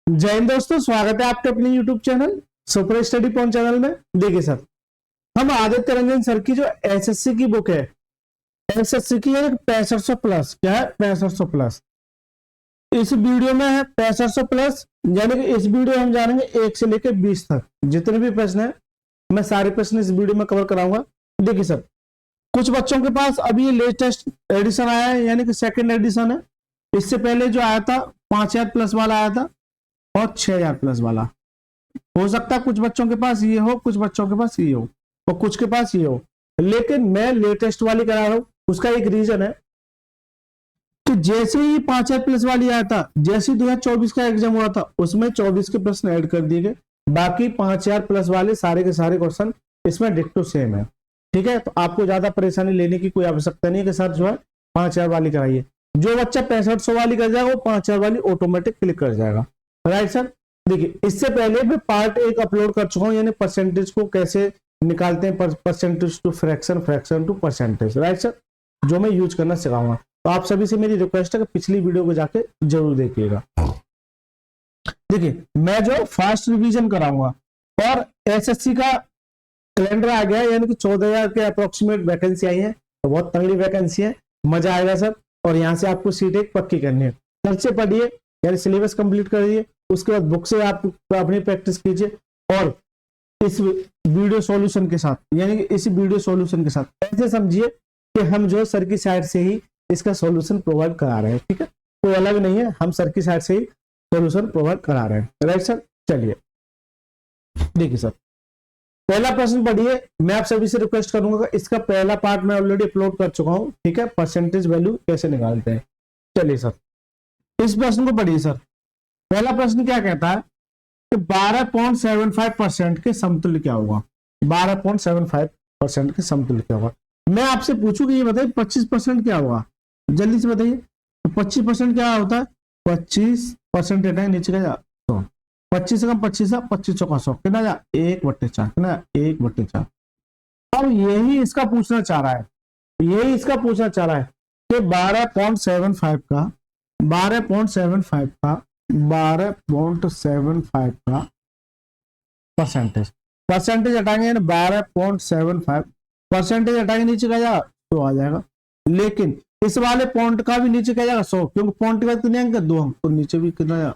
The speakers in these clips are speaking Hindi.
जय हिंद दोस्तों, स्वागत है आपके अपने YouTube channel super study point channel में। देखिए सर, हम आदित्य रंजन सर की जो एसएससी की बुक है, एसएससी की है 6500 प्लस। क्या है? 6500 प्लस। इस वीडियो में है 6500 प्लस, यानी कि इस वीडियो हम जानेंगे 1 से लेकर 20 तक जितने भी प्रश्न है, मैं सारे प्रश्न इस वीडियो में कवर कराऊंगा। देखिए सर, कुछ बच्चों के पास अभी लेटेस्ट एडिशन आया है, यानी कि सेकेंड एडिशन है। इससे पहले जो आया था 5000 प्लस वाला आया था और 6000 प्लस वाला। हो सकता है कुछ बच्चों के पास ये हो, कुछ बच्चों के पास ये हो और कुछ के पास ये हो, लेकिन मैं लेटेस्ट वाली करा रहा हूं। उसका एक रीजन है कि जैसे ही 5000 प्लस वाली आया था, जैसे 2024 का एग्जाम हुआ था, उसमें 24 के प्रश्न ऐड कर दिए गए। बाकी 5000 प्लस वाले सारे के सारे क्वेश्चन इसमें डिक्टो सेम है। ठीक है, तो आपको ज्यादा परेशानी लेने की कोई आवश्यकता नहीं है कि सर जो है 5000 वाली कराइए। जो बच्चा 6500 वाली कर जाएगा वो 5000 वाली ऑटोमेटिक क्लिक कर जाएगा। Right sir. देखिए, इससे पहले मैं पार्ट 1 अपलोड कर चुका हूं, यानी परसेंटेज को कैसे निकालते हैं, percentage to fraction, fraction to percentage. Right sir, जो मैं यूज करना सिखाऊंगा। तो आप सभी से मेरी रिक्वेस्ट है कि पिछली वीडियो को जाके जरूर देखिएगा। देखिए, मैं जो फास्ट रिवीजन कराऊंगा और एसएससी का कैलेंडर आ गया है, यानी कि 14000 के अप्रोक्सीमेट वैकेंसी आई है। तो बहुत तगड़ी वैकेंसी है, मजा आएगा सर। और यहाँ से आपको सीट एक पक्की करनी है। कल से पढ़िए, यानी सिलेबस कंप्लीट करिए, उसके बाद बुक से आप अपनी प्रैक्टिस कीजिए और इस वीडियो सॉल्यूशन के साथ, यानी कि इस वीडियो सॉल्यूशन के साथ ऐसे समझिए कि हम जो सर की साइड से ही इसका सॉल्यूशन प्रोवाइड करा रहे हैं। ठीक है, कोई अलग नहीं है, हम सर की साइड से ही सॉल्यूशन प्रोवाइड करा रहे हैं। राइट सर, चलिए देखिए सर, पहला प्रश्न पढ़िए। मैं आप सभी से रिक्वेस्ट करूंगा, इसका पहला पार्ट मैं ऑलरेडी अपलोड कर चुका हूं। ठीक है, परसेंटेज वैल्यू कैसे निकालते हैं। चलिए सर, इस प्रश्न को पढ़िए सर। पहला प्रश्न क्या कहता है कि 12.75% के समतुल्य क्या होगा। 12.75% के समतुल्य क्या होगा। मैं आपसे पूछूं कि ये बताइए 25% क्या होगा, जल्दी से बताइए। तो 25% क्या होता है? 25% नीचे का जा तो 25 से कम 25 है, 25 चौका 100 कितना जा 1/4 कितना 1/4। अब यही इसका पूछना चाह रहा है, यही इसका पूछना चाह रहा है कि 12.75 का 12.75 का 12.75 का परसेंटेज, परसेंटेज हटाएंगे 12.75 परसेंटेज हटाएंगे, नीचे का जाएगा 100 आ जाएगा। लेकिन इस वाले पॉइंट का भी नीचे क्या जाएगा 100, क्योंकि पॉइंट के बाद कितने अंक 2 अंक, तो नीचे भी कितना जाएगा।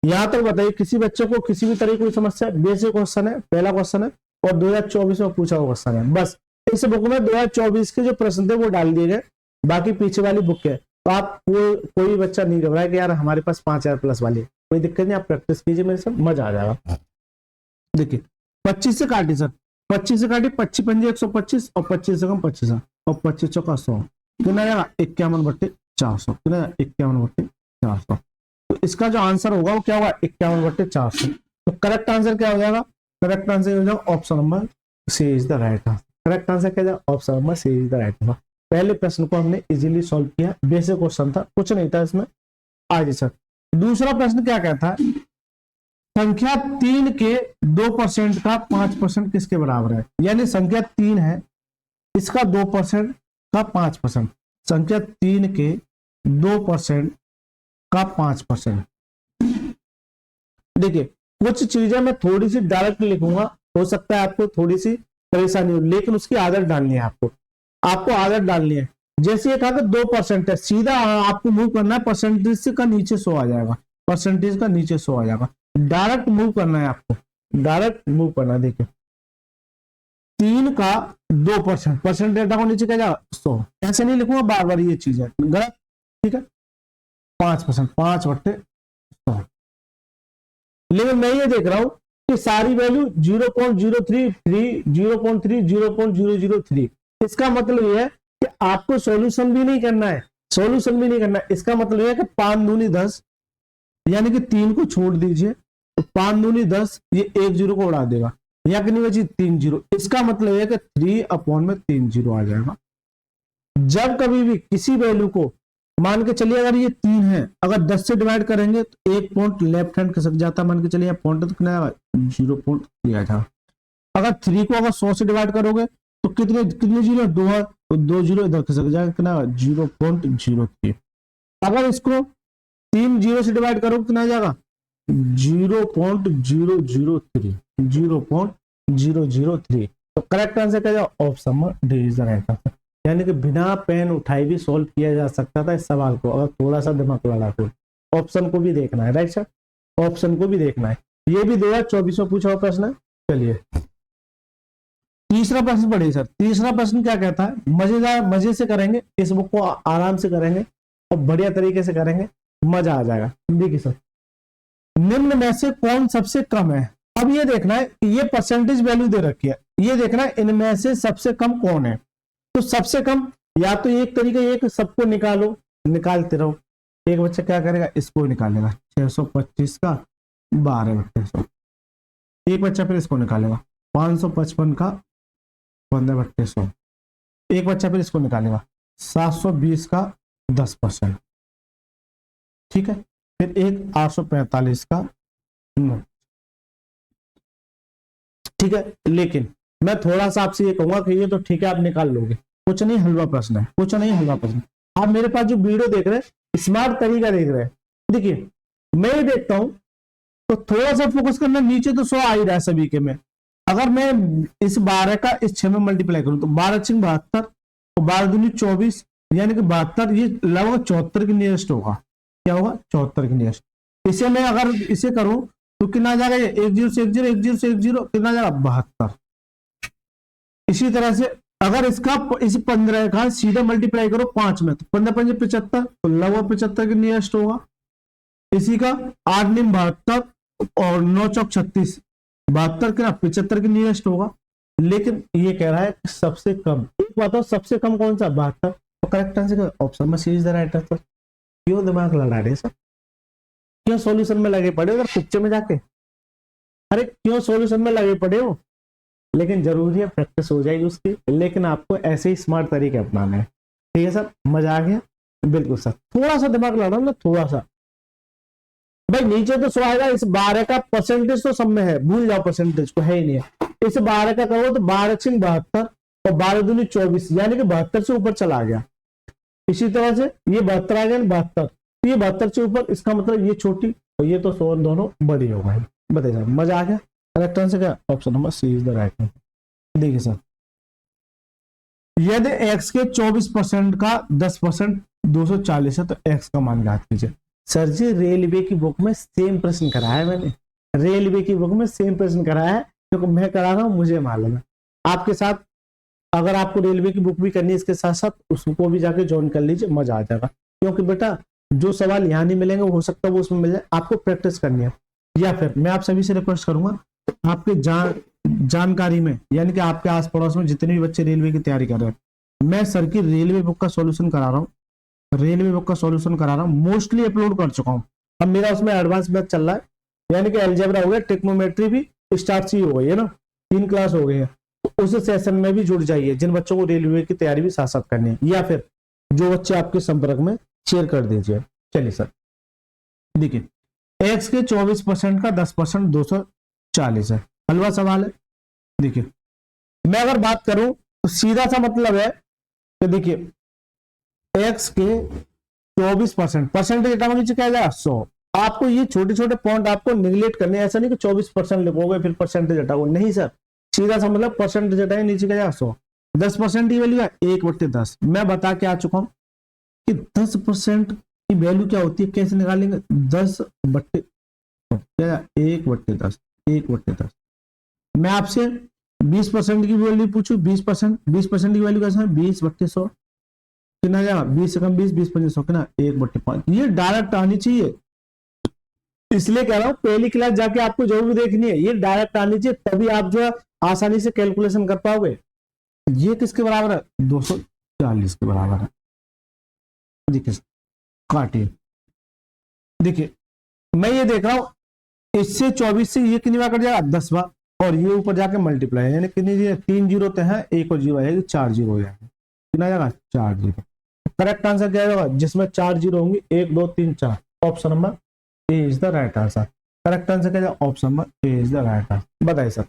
यहां तक बताइए, किसी बच्चे को किसी भी तरह की समस्या, बेसिक क्वेश्चन है, पहला क्वेश्चन है और 2024 में पूछा हुआ क्वेश्चन है। बस इस बुक में 2024 के जो प्रश्न थे वो डाल दिए गए, बाकी पीछे वाली बुक है। तो आप कोई बच्चा नहीं घबराए कि यार हमारे पास 5000 प्लस वाली, कोई दिक्कत नहीं, आप प्रैक्टिस कीजिए मेरे साथ, मजा आ जाएगा। देखिए 25 से काटिए सर, 25 से काटिए, 25 पंजे 125 और 25 से कम 25 और 25 चौका 100 कितना आएगा 51/400 कितना 51/400। तो इसका जो आंसर होगा वो क्या होगा 51/400। तो करेक्ट आंसर क्या हो जाएगा? करेक्ट आंसर हो जाएगा option number C is the right answer. Correct answer क्या जाएगा? Option number C is the right answer. पहले प्रश्न को हमने इजीली सॉल्व किया, बेसिक क्वेश्चन था, कुछ नहीं था इसमें। आगे सर, दूसरा प्रश्न क्या कहता है, संख्या 3 के 2% का 5% किसके बराबर है। यानी संख्या 3 है, इसका 2% का 5%, संख्या 3 के 2% का 5%। देखिए, कुछ चीजें मैं थोड़ी सी डायरेक्ट लिखूंगा, हो सकता है आपको थोड़ी सी परेशानी हो, लेकिन उसकी आदत डालनी है आपको आदत डालनी है। जैसे ये कहा कि 2% है, सीधा आपको मूव करना है, परसेंटेज से का नीचे 100 आ जाएगा, परसेंटेज का नीचे 100 आ जाएगा। डायरेक्ट मूव करना है आपको, डायरेक्ट मूव करना है। देखिए 3 का 2%, परसेंटेज डेटा को नीचे क्या जाएगा 100, ऐसे नहीं लिखूंगा बार बार, ये चीज है गलत। ठीक है, 5%, 5/100। लेकिन मैं ये देख रहा हूं कि सारी वैल्यू 0.033, 0.3, 0.003। इसका मतलब यह है कि आपको सॉल्यूशन भी नहीं करना है, सॉल्यूशन भी नहीं करना है। इसका मतलब यह है कि 5 दूनी 10, यानी कि 3 को छोड़ दीजिए, तो 5 दूनी 10, ये 1 0 को उड़ा देगा, या कि नहीं बची 3 0। इसका मतलब यह है कि 3/3 0 आ जाएगा। जब कभी भी किसी वैल्यू को मान के चलिए, अगर ये 3 है, अगर 10 से डिवाइड करेंगे तो एक पॉइंट लेफ्ट हैंड खसक जाता है, मान के चलिए पॉइंट तो कितना आएगा 0.3 आ जाएगा। अगर 3 को अगर 100 से डिवाइड करोगे तो कितने कितने जीरो 2 है, तो 2 0 इधर खसक जाएगा, कितना 0.03। अगर इसको 3 जीरो से डिवाइड करो कितना आ जाएगा 0.003 0.003। तो करेक्ट आंसर क्या जाएगा option number D is the right answer. यानी कि बिना पेन उठाए भी सॉल्व किया जा सकता था इस सवाल को अगर थोड़ा सा दिमाग लगा तो। ऑप्शन को भी देखना है, राइट सर, ऑप्शन को भी देखना है। ये भी 2024 में पूछा हुआ प्रश्न है। चलिए तीसरा प्रश्न पढ़िए सर। तीसरा प्रश्न क्या कहता है, मजेदार मजे से करेंगे, इस बुक को आराम से करेंगे और बढ़िया तरीके से करेंगे, मजा आ जाएगा। देखिए सर, निम्न में से कौन सबसे कम है। अब ये देखना है कि ये परसेंटेज वैल्यू दे रखी है, ये देखना है इनमें से सबसे कम कौन है। तो सबसे कम या तो एक तरीका एक सबको निकालो, निकालते रहो। एक बच्चा क्या करेगा, इसको निकालेगा 625 का 12/100। एक बच्चा फिर इसको निकालेगा 555 का 15/100। एक बच्चा फिर इसको निकालेगा 720 का 10%। ठीक है, फिर एक 845 का 9। ठीक है, लेकिन मैं थोड़ा सा आपसे ये कहूंगा कि ये तो ठीक है आप निकाल लोगे, कुछ नहीं हलवा प्रश्न है, कुछ नहीं हलवा प्रश्न। आप मेरे पास जो वीडियो देख रहे हैं स्मार्ट तरीका देख रहे हैं। देखिए मैं ये देखता हूं तो थोड़ा सा फोकस करना, नीचे तो 100 आ ही रहा है सभी के में। अगर मैं इस 12 का इस 6 में मल्टीप्लाई करूं तो 12 6 72 और 12 दूनी 24 यानी कि 72, ये लगभग 74 के नियरेस्ट होगा। क्या होगा, 74 के नियरेस्ट। इसे मैं अगर इसे करूं तो कितना आ जाएगा, ये 1 0 से 1 0 1 0 से 1 0 कितना आ जाएगा 72। इसी तरह से अगर इसका इस 15 का सीधा मल्टीप्लाई करो 5 में तो 15 5 75 तो लगभग 75 के नियरेस्ट होगा। इसी का 8 9 72 और 9 चौक 36 72 के 75 के नियरेस्ट होगा। लेकिन ये कह रहा है कि सबसे कम, एक बताओ सबसे कम कौन सा 72। तो करेक्ट आंसर ऑप्शन में सी इज द राइट आंसर। क्यों दिमाग लड़ा रहे सर, क्यों सॉल्यूशन में लगे पड़े हो उधर पिक्चर में जाके, अरे क्यों सॉल्यूशन में लगे पड़े हो। लेकिन जरूरी है, प्रैक्टिस हो जाएगी उसकी, लेकिन आपको ऐसे ही स्मार्ट तरीके अपनाने हैं। ठीक है सर, मजा आ गया। बिल्कुल सर, थोड़ा सा दिमाग लड़ा ना, थोड़ा सा। भाई नीचे तो 100 आएगा, इस 12 का परसेंटेज तो सब में है, भूल जाओ परसेंटेज को, है ही नहीं है। इस 12 का करो तो 12 6 72 और 12 दूनी 24 यानी कि 72 से ऊपर चला गया। इसी तरह से ये 72 आ गया 72, ये 72 से ऊपर, इसका मतलब ये छोटी और ये तो 100 दोनों बड़ी हो गए। बताइए सर, मजा आ गया। करेक्ट आंसर क्या, option number C is the right answer. देखिए सर, यदि x के 24% का 10% 240 है तो x का मान ज्ञात कीजिए। सर जी रेलवे की बुक में सेम प्रश्न कराया है मैंने, रेलवे की बुक में सेम प्रश्न कराया है, क्योंकि मैं करा रहा हूं मुझे मालूम है। आपके साथ अगर आपको रेलवे की बुक भी करनी है इसके साथ साथ उसको भी जाके ज्वाइन कर लीजिए, मजा आ जाएगा। क्योंकि बेटा जो सवाल यहाँ नहीं मिलेंगे हो सकता है वो उसमें मिल जाए, आपको प्रैक्टिस करनी है। या फिर मैं आप सभी से रिक्वेस्ट करूंगा आपके जानकारी में, यानी कि आपके आस पड़ोस में जितने भी बच्चे रेलवे की तैयारी कर रहे हैं, मैं सर की रेलवे बुक का सॉल्यूशन करा रहा हूँ, रेलवे बुक का सॉल्यूशन करा रहा हूँ, मोस्टली अपलोड कर चुका हूँ। अब मेरा उसमें एडवांस बैच चल रहा है, यानी कि अलजेब्रा हो गया, ट्रिग्नोमेट्री भी स्टार्ट ही हो गई है ना, 3 क्लास हो गई है। तो उस सेशन में भी जुड़ जाइए जिन बच्चों को रेलवे की तैयारी भी साथ साथ करनी है, या फिर जो बच्चे आपके संपर्क में शेयर कर दीजिए। चलिए सर, देखिए एक्स के 24% का 10% 240 है, हलवा सवाल है। देखिए मैं अगर बात करूं तो सीधा सा मतलब है कि देखिए एक्स के 24% परसेंटेज क्या जाएगा 100। आपको ये छोटे छोटे पॉइंट आपको निगलेक्ट करने, ऐसा नहीं कि 24% लिखोगे फिर परसेंटेज हटाओ, नहीं सर, सीधा सा मतलब परसेंटेज हटाए नीचे क्या जाएगा 100। 10% की वैल्यू है 1/10। मैं बता के आ चुका हूं कि 10% की वैल्यू क्या होती है, कैसे निकालेंगे, 10/100 1/10 1/10। मैं आपसे 20% की वैल्यू पूछूं, 20% की वैल्यू कैसे है 20/100 कितना जाएगा, 20 से कम 20 20 25 100 कितना 1/5। ये डायरेक्ट आनी चाहिए, इसलिए कह रहा हूं पहली क्लास जाके आपको जरूर देखनी है, ये डायरेक्ट आनी चाहिए, तभी आप जो है आसानी से कैलकुलेशन कर पाओगे। ये किसके बराबर है 240 के बराबर है। देखिए काटिए, देखिए मैं ये देख रहा हूं इससे 24 से ये कितनी बार कट जाएगा 10 बार, और ये ऊपर जाके मल्टीप्लाई, यानी कितनी 3 जीरो तो है, एक और जीरो आएगी 4 जीरो हो जाएगा, कितना जाएगा 4 जीरो। करेक्ट आंसर क्या होगा, जिसमें 4 जीरो होंगे 1 2 3 4, option number A is the right answer. Correct answer क्या जाएगा, option number A is the right answer. बताइए sir,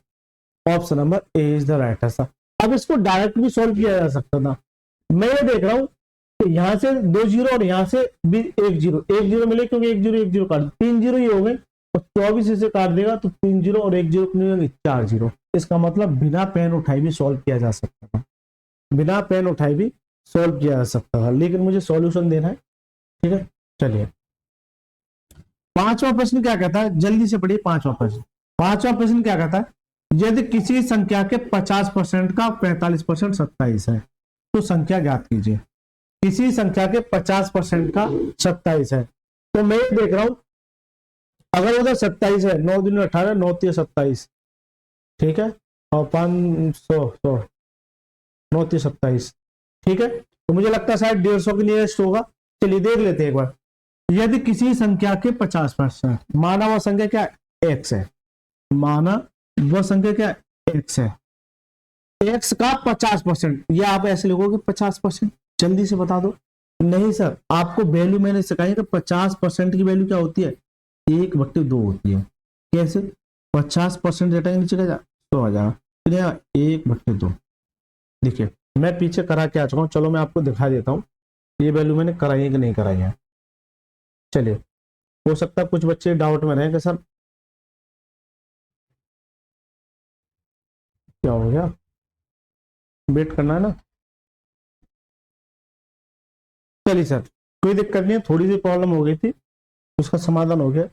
option number A is the right answer. अब इसको डायरेक्ट भी सॉल्व किया जा सकता था। मैं ये देख रहा हूं तो यहाँ से 2 जीरो और यहाँ से भी 1 जीरो, 1 जीरो मिले क्योंकि 1 जीरो काट, 3 जीरो ही हो गए और 24 इसे काट देगा तो 3 जीरो और 1 जीरो कितने, 4 जीरो। इसका मतलब बिना पेन उठाए भी सॉल्व किया जा सकता था, बिना पेन उठाए भी सॉल्व किया जा सकता था, लेकिन मुझे सॉल्यूशन देना है। ठीक है, चलिए पांचवा प्रश्न क्या कहता है, जल्दी से पढ़िए पांचवा प्रश्न। पांचवा प्रश्न क्या कहता है, यदि किसी संख्या के 50% का 45% 27 है तो संख्या ज्ञात कीजिए। किसी संख्या के 50% का 27 है, तो मैं देख रहा हूं अगर उधर 27 है, 9 दूनी 18, 9 तिया 27, ठीक है, और 500 100 9 तिया 27, ठीक है, तो मुझे लगता है शायद 150 के नियरेस्ट होगा। चलिए देख लेते हैं एक बार। यदि किसी संख्या के 50%, माना वह संख्या क्या x है, माना वह संख्या क्या x है, x का 50%, या आप ऐसे लिखोगे 50%, जल्दी से बता दो। नहीं सर, आपको वैल्यू मैंने सिखाई कि 50% की वैल्यू क्या होती है, 1/2 होती है। कैसे, 50% हटाएंगे नीचे का 100 आ जाएगा, 1/2। देखिए मैं पीछे करा के आ चुका हूँ, चलो मैं आपको दिखा देता हूँ ये वैल्यू मैंने कराई है कि नहीं कराई है। चलिए, हो सकता है कुछ बच्चे डाउट में रहे कि सर क्या हो गया, वेट करना है ना। चलिए सर, कोई दिक्कत नहीं है, थोड़ी सी प्रॉब्लम हो गई थी, उसका समाधान हो गया।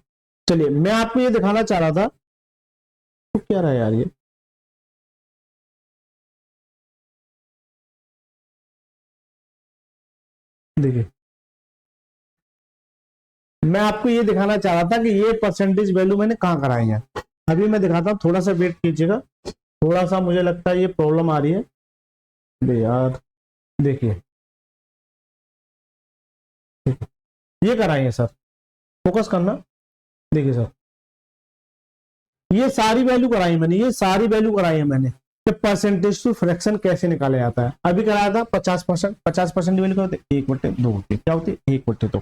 चलिए मैं आपको ये दिखाना चाह रहा था, तो क्या रहा यार ये, देखिए मैं आपको ये दिखाना चाह रहा था कि ये परसेंटेज वैल्यू मैंने कहाँ कराई है। अभी मैं दिखाता हूँ, थोड़ा सा वेट कीजिएगा, थोड़ा सा मुझे लगता है ये प्रॉब्लम आ रही है। यार देखिए ये कराई है सर, फोकस करना। देखिए सर, ये सारी वैल्यू कराई है मैंने, ये सारी वैल्यू कराई है मैंने कि परसेंटेज टू फ्रैक्शन कैसे निकाला जाता है। अभी कराया था 50%, 50% वैल्यू क्या होती है, 1/2 होती है। क्या होती है, 1/2।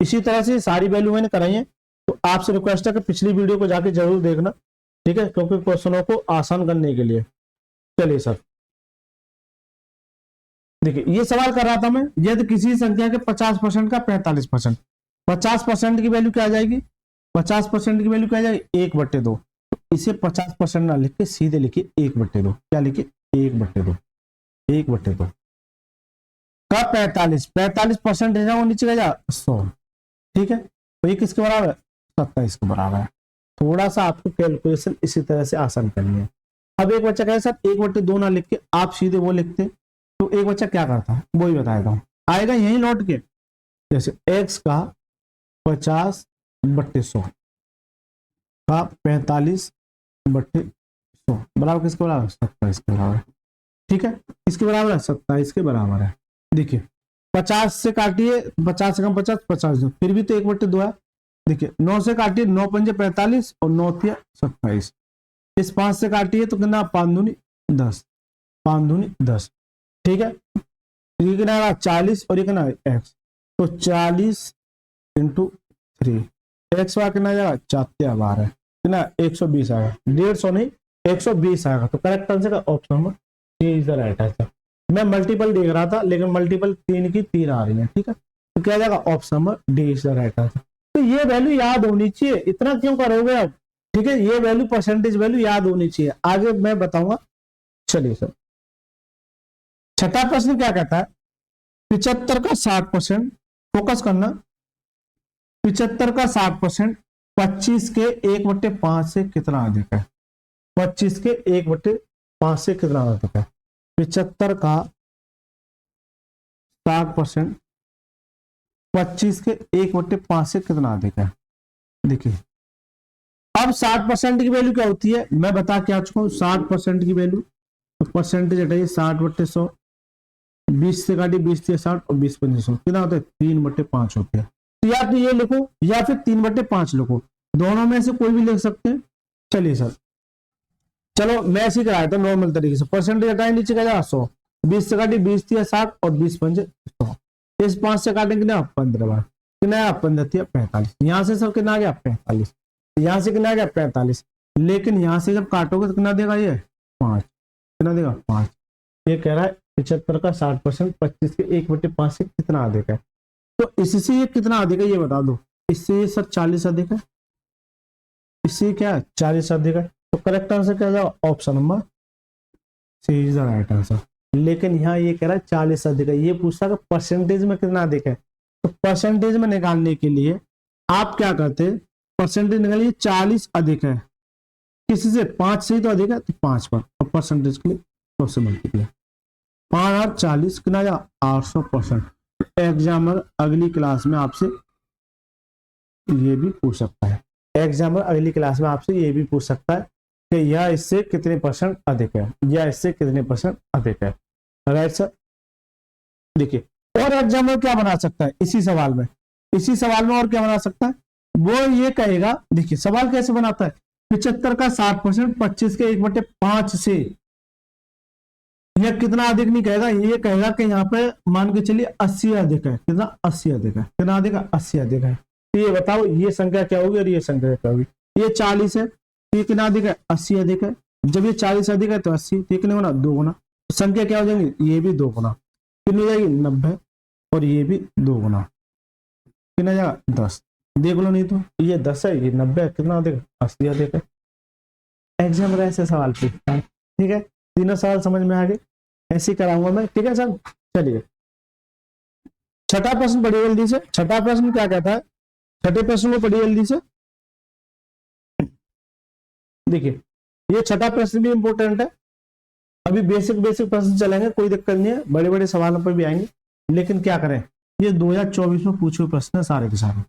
इसी तरह से सारी वैल्यू मैंने कराई है। तो आपसे रिक्वेस्ट है कि पिछली वीडियो को जाके जरूर देखना, ठीक है, क्योंकि क्वेश्चनों को आसान करने के लिए। चलिए सर, देखिए ये सवाल कर रहा था मैं, यदि किसी संख्या के 50% का 45%, 50% की वैल्यू क्या आ जाएगी, 50% की वैल्यू क्या आ जाएगी, 1/2। इसे 50% ना लिख के सीधे लिखिए 1/2। क्या लिखिए, 1/2, 1/2 का 45% है, वो नीचे जा 100, ठीक है, तो ये किसके बराबर है, 27 के बराबर है। थोड़ा सा आपको कैलकुलेशन इसी तरह से आसान करनी है। अब एक बच्चा कहे सर 1/2 ना लिख के आप सीधे वो लिखते, तो एक बच्चा क्या करता है वो ही बताएगा हूं, आएगा यही लौट के, जैसे x का 50/100 का 45/100 बराबर किसके बराबर, 27 के बराबर है। ठीक है, किसके बराबर है, 27 के बराबर है। देखिए 50 से काटिए, 50 से कम 50, 50 दो, फिर भी तो 1/2 है। देखिए 9 से काटिए, 9 पंजे 45 और 9 थिया 27। इस 5 से काटिए तो कितना, 5 दूनी 10, 5 दूनी 10, ठीक है, ये कितना आएगा 40 और ये कितना x, तो 40 इंटू 3, एक्स वाला कितना जाएगा 4×12, कितना 120 आएगा, 150 नहीं 120 आएगा। तो करेक्ट आंसर का option number C is the right answer. मैं मल्टीपल देख रहा था लेकिन मल्टीपल 3 की 3 आ रही है, ठीक है, तो क्या जाएगा option number D is the right answer. तो ये वैल्यू याद होनी चाहिए, इतना क्यों करोगे आप, ठीक है, ये वैल्यू परसेंटेज वैल्यू याद होनी चाहिए, आगे मैं बताऊंगा। चलिए सर, छठा प्रश्न क्या कहता है, 75 का 60%, फोकस करना, 75 का 60% 25 के 1/5 से कितना अधिक है, 25 के 1/5 से कितना अधिक है। 75 का 60% 25 के 1/5 से कितना अधिक है। देखिए अब 60% की वैल्यू क्या होती है, मैं बता के आ चुका हूं 60% की वैल्यू, तो परसेंटेज हटाइए 60/100, 20 से काटिए 20 से 60 और 20 पंजे 100, कितना होता है 3/5 होते हैं। तो या तो ये लिखो या फिर 3/5 लिखो, दोनों में से कोई भी लिख सकते हैं। चलिए सर, चलो मैं ऐसे कराया था नॉर्मल तरीके से, परसेंटेज हटाए नीचे का 100, 20 से काटिए 20 थी 60 और 20 पंजे 100, इस 5 से काटेंगे ना 15 बार, कितना 15 थी 45, यहाँ से सब कितना आ गया 45, यहाँ से कितना आ गया 45, लेकिन यहाँ से जब काटोगे तो कितना देगा ये 5, कितना देगा 5। ये कह रहा है 75 का 60%, 25 के 1/5 से कितना अधिक है? तो इससे ये कितना अधिक है ये बता दो। इससे ये सर 40 अधिक है, इससे क्या 40 अधिक है। तो करेक्ट आंसर क्या जाएगा? Option number C is the right answer. लेकिन यहाँ ये कह रहा है 40 अधिक है, ये पूछता है परसेंटेज में कितना अधिक है। तो परसेंटेज में निकालने के लिए आप क्या करते हैं, परसेंटेज निकालिए 40 अधिक है किसी से, 5 से ही तो अधिक है, तो 5 पर, और परसेंटेज के लिए 100 से मल्टीप्लाई, 5 और 40 कितना जाएगा? 800%। एग्जामर अगली क्लास में आपसे ये भी पूछ सकता है, एग्जामर अगली क्लास में आपसे ये भी पूछ सकता है कि यह इससे कितने % अधिक है, या इससे कितने % अधिक है। Right sir. देखिए और एग्जामर क्या बना सकता है इसी सवाल में, इसी सवाल में और क्या बना सकता है, वो ये कहेगा, देखिए सवाल कैसे बनाता है, 75 का 60%, 25 के 1/5 से यह कितना अधिक नहीं कहेगा, ये कहेगा कि यहाँ पे मान के चलिए 80 अधिक है। कितना? 80 अधिक है। कितना अधिक है? 80 अधिक है। तो ये बताओ ये संख्या क्या होगी और ये संख्या क्या होगी? ये 40 है, तो ये कितना अधिक है? 80 अधिक है। जब ये 40 अधिक है तो 80, तो ये कितने गुना? 2 गुना। तो संख्या क्या हो जाएंगी? ये भी 2 गुना, कितनी हो जाएगी? 90, और ये भी 2 गुना, कितना जाएगा? 10। देख लो नहीं तो ये 10 है, ये 90 है, कितना अधिक? 80 अधिक है। एग्जाम ऐसे सवाल पूछता है। ठीक है, तीनों सवाल समझ में आ गए, ऐसे ही कराऊंगा मैं। ठीक है सर, चलिए छठा प्रश्न पढ़िए जल्दी से। छठा प्रश्न क्या कहता है, छठे प्रश्न को पढ़िए जल्दी से। देखिए ये छठा प्रश्न भी इंपॉर्टेंट है। अभी बेसिक बेसिक प्रश्न चलेंगे, कोई दिक्कत नहीं है, बड़े बड़े सवालों पर भी आएंगे, लेकिन क्या करें, ये 2024 में पूछे हुए प्रश्न है सारे के सारे।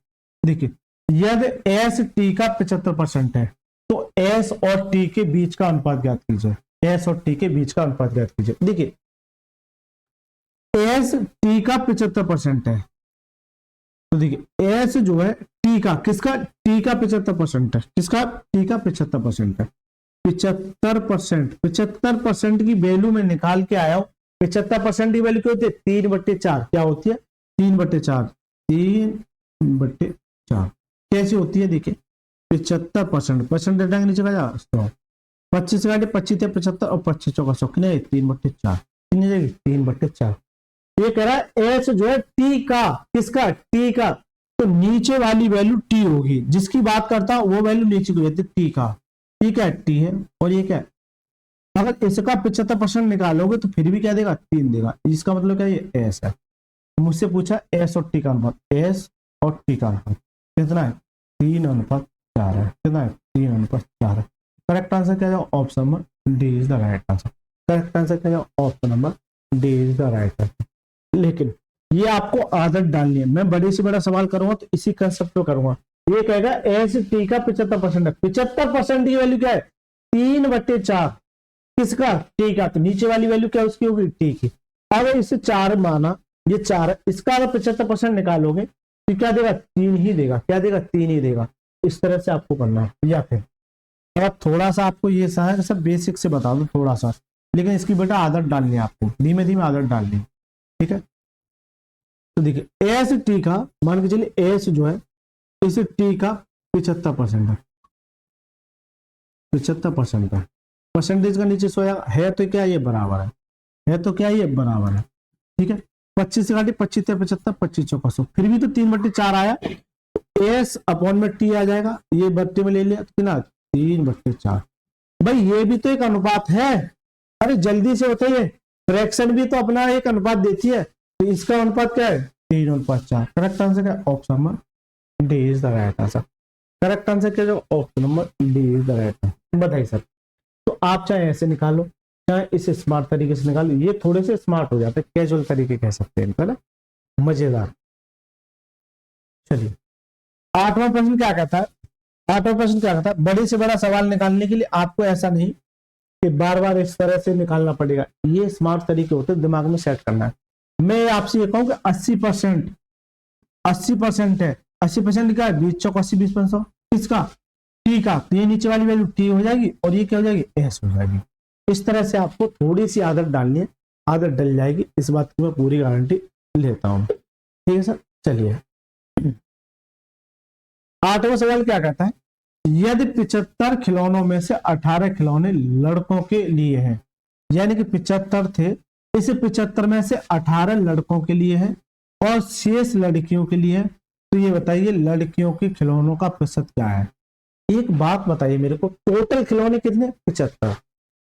देखिए यदि एस टी का 75% है तो एस और टी के बीच का अनुपात ज्ञात कीजिए। एस और टी के बीच का अनुपात ज्ञात कीजिए। देखिए एस टी का 75% है, तो देखिए एस जो है टी का, किसका? टी का 75% है। किसका? टी का 75% है। 75%, 75% की वैल्यू में निकाल के आया हूं। 75% की वैल्यू क्या होती है? 3/4। क्या होती है? 3/4। 3/4 कैसी होती है? देखिए 75%, परसेंट डेटा के नीचे का जा 100, 25 घंटे 25 थे 75, और 25 चौका 100, कितने? 3/4, कितनी जाएगी? 3/4। ये कह रहा है एस जो है टी का, किसका? टी का, तो नीचे वाली वैल्यू टी होगी, जिसकी बात करता हूं वो वैल्यू नीचे की रहती है टी का। ठीक है, टी है, और ये क्या है? अगर इसका 75% निकालोगे तो फिर भी क्या देगा? 3 देगा। इसका मतलब क्या? ये एस है। मुझसे पूछा एस और टी का अनुपात, एस और टी का अनुपात कितना है? 3:4 है। कितना है? 3:4 है। करेक्ट आंसर क्या जाओ? Option number D is the right answer. Correct answer क्या जाओ? Option number D is the right answer. लेकिन ये आपको आदत डालनी है, मैं बड़े से बड़ा सवाल करूंगा तो इसी कंसेप्ट पे करूंगा। ये कहेगा एस टी का 75% है, 75% की वैल्यू क्या है? 3/4। किसका? टी का, तो नीचे वाली वैल्यू क्या उसकी होगी? टी की। अगर इसे 4 माना, ये 4 है, इसका अगर 75% निकालोगे तो क्या देगा? 3 ही देगा। क्या देगा? 3 ही देगा। इस तरह से आपको करना है। या फिर अब थोड़ा सा आपको ये सब बेसिक से बता दो थोड़ा सा, लेकिन इसकी बेटा आदत डालनी है आपको, धीमे धीमे आदत डालनी है। ठीक है, तो देखिए एस टी का, मान के चलिए एस जो है इस टी का 75% है, 75% का परसेंटेज का नीचे सोया है, तो क्या ये बराबर है तो क्या ये बराबर है। ठीक है, 25 से घाटी 25 से 75, 25 चौका 100, फिर भी तो 3/4 आया, एस अपॉन में टी आ जाएगा, ये बट्टे में ले लिया तो कितना? 3/4। भाई ये भी तो एक अनुपात है, अरे जल्दी से बताइए, फ्रैक्शन भी तो अपना एक अनुपात देती है, तो इसका अनुपात क्या है? 3/4। करेक्ट आंसर क्या? Option number D is the right answer. Correct answer क्या जो? Option number D is the right answer. बताइए सर, तो आप चाहे ऐसे निकालो चाहे इस स्मार्ट तरीके से निकालो, ये थोड़े से स्मार्ट हो जाते हैं, कैजुअल तरीके कह सकते हैं इनका ना, मजेदार। चलिए 8वां प्रश्न क्या कहता है? 8वां प्रश्न क्या कहता है? बड़े से बड़ा सवाल निकालने के लिए आपको ऐसा नहीं कि बार बार इस तरह से निकालना पड़ेगा, ये स्मार्ट तरीके होते हैं, दिमाग में सेट करना है। मैं आपसे ये कहूँ कि 80% 80% है, 80% क्या है? 20 चौक 80, 20 500, किसका? टी का, तो ये नीचे वाली वैल्यू टी हो जाएगी और ये क्या हो जाएगी? एस हो जाएगी। इस तरह से आपको थोड़ी सी आदत डालनी है, आदत डल जाएगी, इस बात की मैं पूरी गारंटी लेता हूं। ठीक है सर, चलिए 8वां सवाल क्या कहता है? यदि 75 खिलौनों में से 18 खिलौने लड़कों के लिए हैं, यानी कि 75 थे इस 75 में से 18 लड़कों के लिए है और शेष लड़कियों के लिए है। तो ये बताइए लड़कियों के खिलौनों का प्रतिशत क्या है। एक बात बताइए मेरे को, टोटल खिलौने कितने? 75।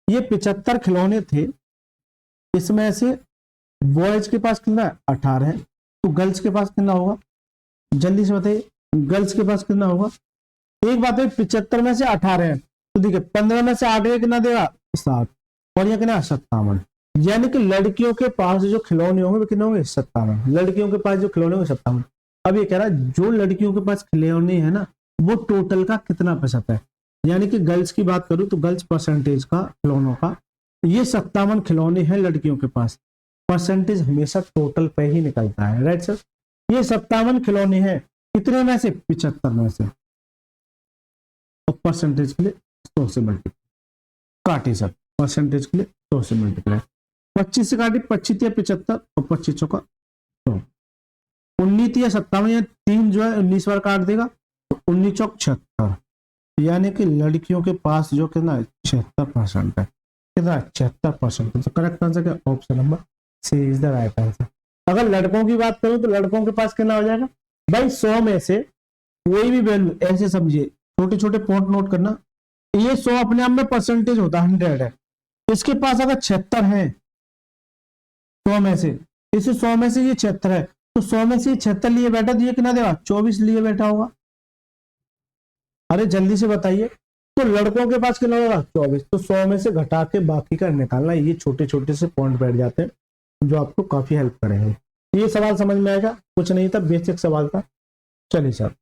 ये 75 खिलौने थे, इसमें से बॉयज के पास कितना है? 18 है। तो गर्ल्स के पास कितना होगा? जल्दी से बताइए, गर्ल्स के पास कितना होगा? एक बात है, 75 में से 18 है, तो देखिए 15 में से 8 कितना देगा? 7। और ये कितना? 57। यानी कि लड़कियों के पास जो खिलौने होंगे वो कितने होंगे? 57। लड़कियों के पास जो खिलौने होंगे 57। अब ये कह रहा है जो लड़कियों के पास खिलौने है ना, वो टोटल का कितना प्रतिशत है। यानी कि गर्ल्स की बात करूं तो गर्ल्स परसेंटेज का खिलौनों का, ये 57 खिलौने हैं लड़कियों के पास। परसेंटेज हमेशा टोटल पे ही निकलता है, राइट सर। ये 57 खिलौने हैं, कितने में से? 75 में से। और परसेंटेज के लिए 100 से मल्टीप्लाई काटे सर, परसेंटेज के लिए 100 से मल्टीप्लाई। 25 से काटे, 25 या 75 और 25 चौका 100। 19 या 57 या 3 जो है 19 बार काट देगा, तो 19 चौक 76। यानी कि लड़कियों के पास जो कितना 76% है, कितना 76%। तो करेक्ट आंसर क्या? Option number C is the right answer. अगर लड़कों की बात करूं तो लड़कों के पास कितना हो जाएगा भाई? 100 में से कोई भी वैल्यू ऐसे समझिए, छोटे छोटे पॉइंट नोट करना। ये 100 अपने आप में परसेंटेज होता है, 100 है। इसके पास अगर 76 है 100 में से, इसे 100 में से ये 76 है, तो 100 में से 76 लिए बैठा, तो ये कितना देगा? 24 लिए बैठा होगा। अरे जल्दी से बताइए, तो लड़कों के पास कितना होगा? 24। तो 100 में से घटा के बाकी का निकालना। ये छोटे छोटे से पॉइंट बैठ जाते हैं जो आपको काफी हेल्प करेंगे। ये सवाल समझ में आएगा? कुछ नहीं था, बेसिक सवाल था। चलिए सर,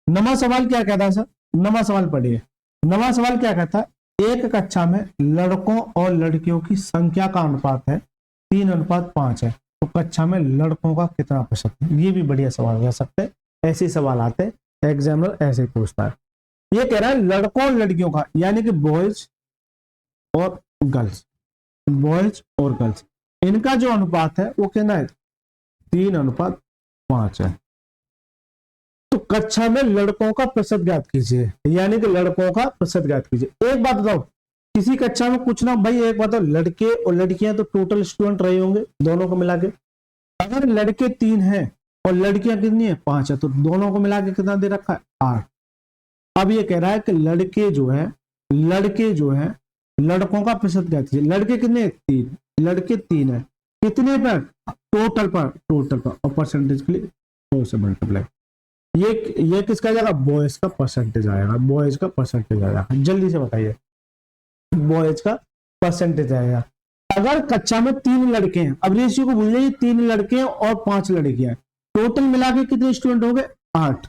नवा सवाल क्या कहता है सर? नवा सवाल पढ़िए। नवा सवाल क्या कहता है? एक कक्षा में लड़कों और लड़कियों की संख्या का अनुपात है 3:5 है, तो कक्षा में लड़कों का कितना प्रतिशत है? ये भी बढ़िया सवाल कह सकते हैं, ऐसे सवाल आते हैं, एग्जामिनर ऐसे पूछता है। ये कह रहा है लड़कों और लड़कियों का, यानी कि बॉयज और गर्ल्स, बॉयज और गर्ल्स, इनका जो अनुपात है वो कितना है? 3:5 है। तो कक्षा में लड़कों का प्रतिशत ज्ञात कीजिए, यानी कि लड़कों का प्रतिशत ज्ञात कीजिए। एक बात बताओ, किसी कक्षा में कुछ ना भाई, एक बात, लड़के और लड़कियां तो टोटल स्टूडेंट रहे होंगे दोनों को मिला के। अगर लड़के 3 हैं और लड़कियां कितनी है? 5 है, तो दोनों को मिला के कितना दे रखा है? 8। अब ये कह रहा है कि लड़के जो है लड़कों का प्रतिशत ज्ञात कीजिए। लड़के कितने? 3। लड़के 3 है, कितने पर? टोटल पर। और परसेंटेज के लिए 2 से मल्टीप्लाई। ये किसका जाएगा? बॉयज का परसेंटेज आएगा, बॉयज का परसेंटेज आएगा। जल्दी से बताइए, बॉयज का परसेंटेज आएगा। अगर कक्षा में 3 लड़के हैं, अब रेशियो को भूल जाइए, 3 लड़के हैं और 5 लड़कियां, टोटल मिला के कितने स्टूडेंट हो गए? 8।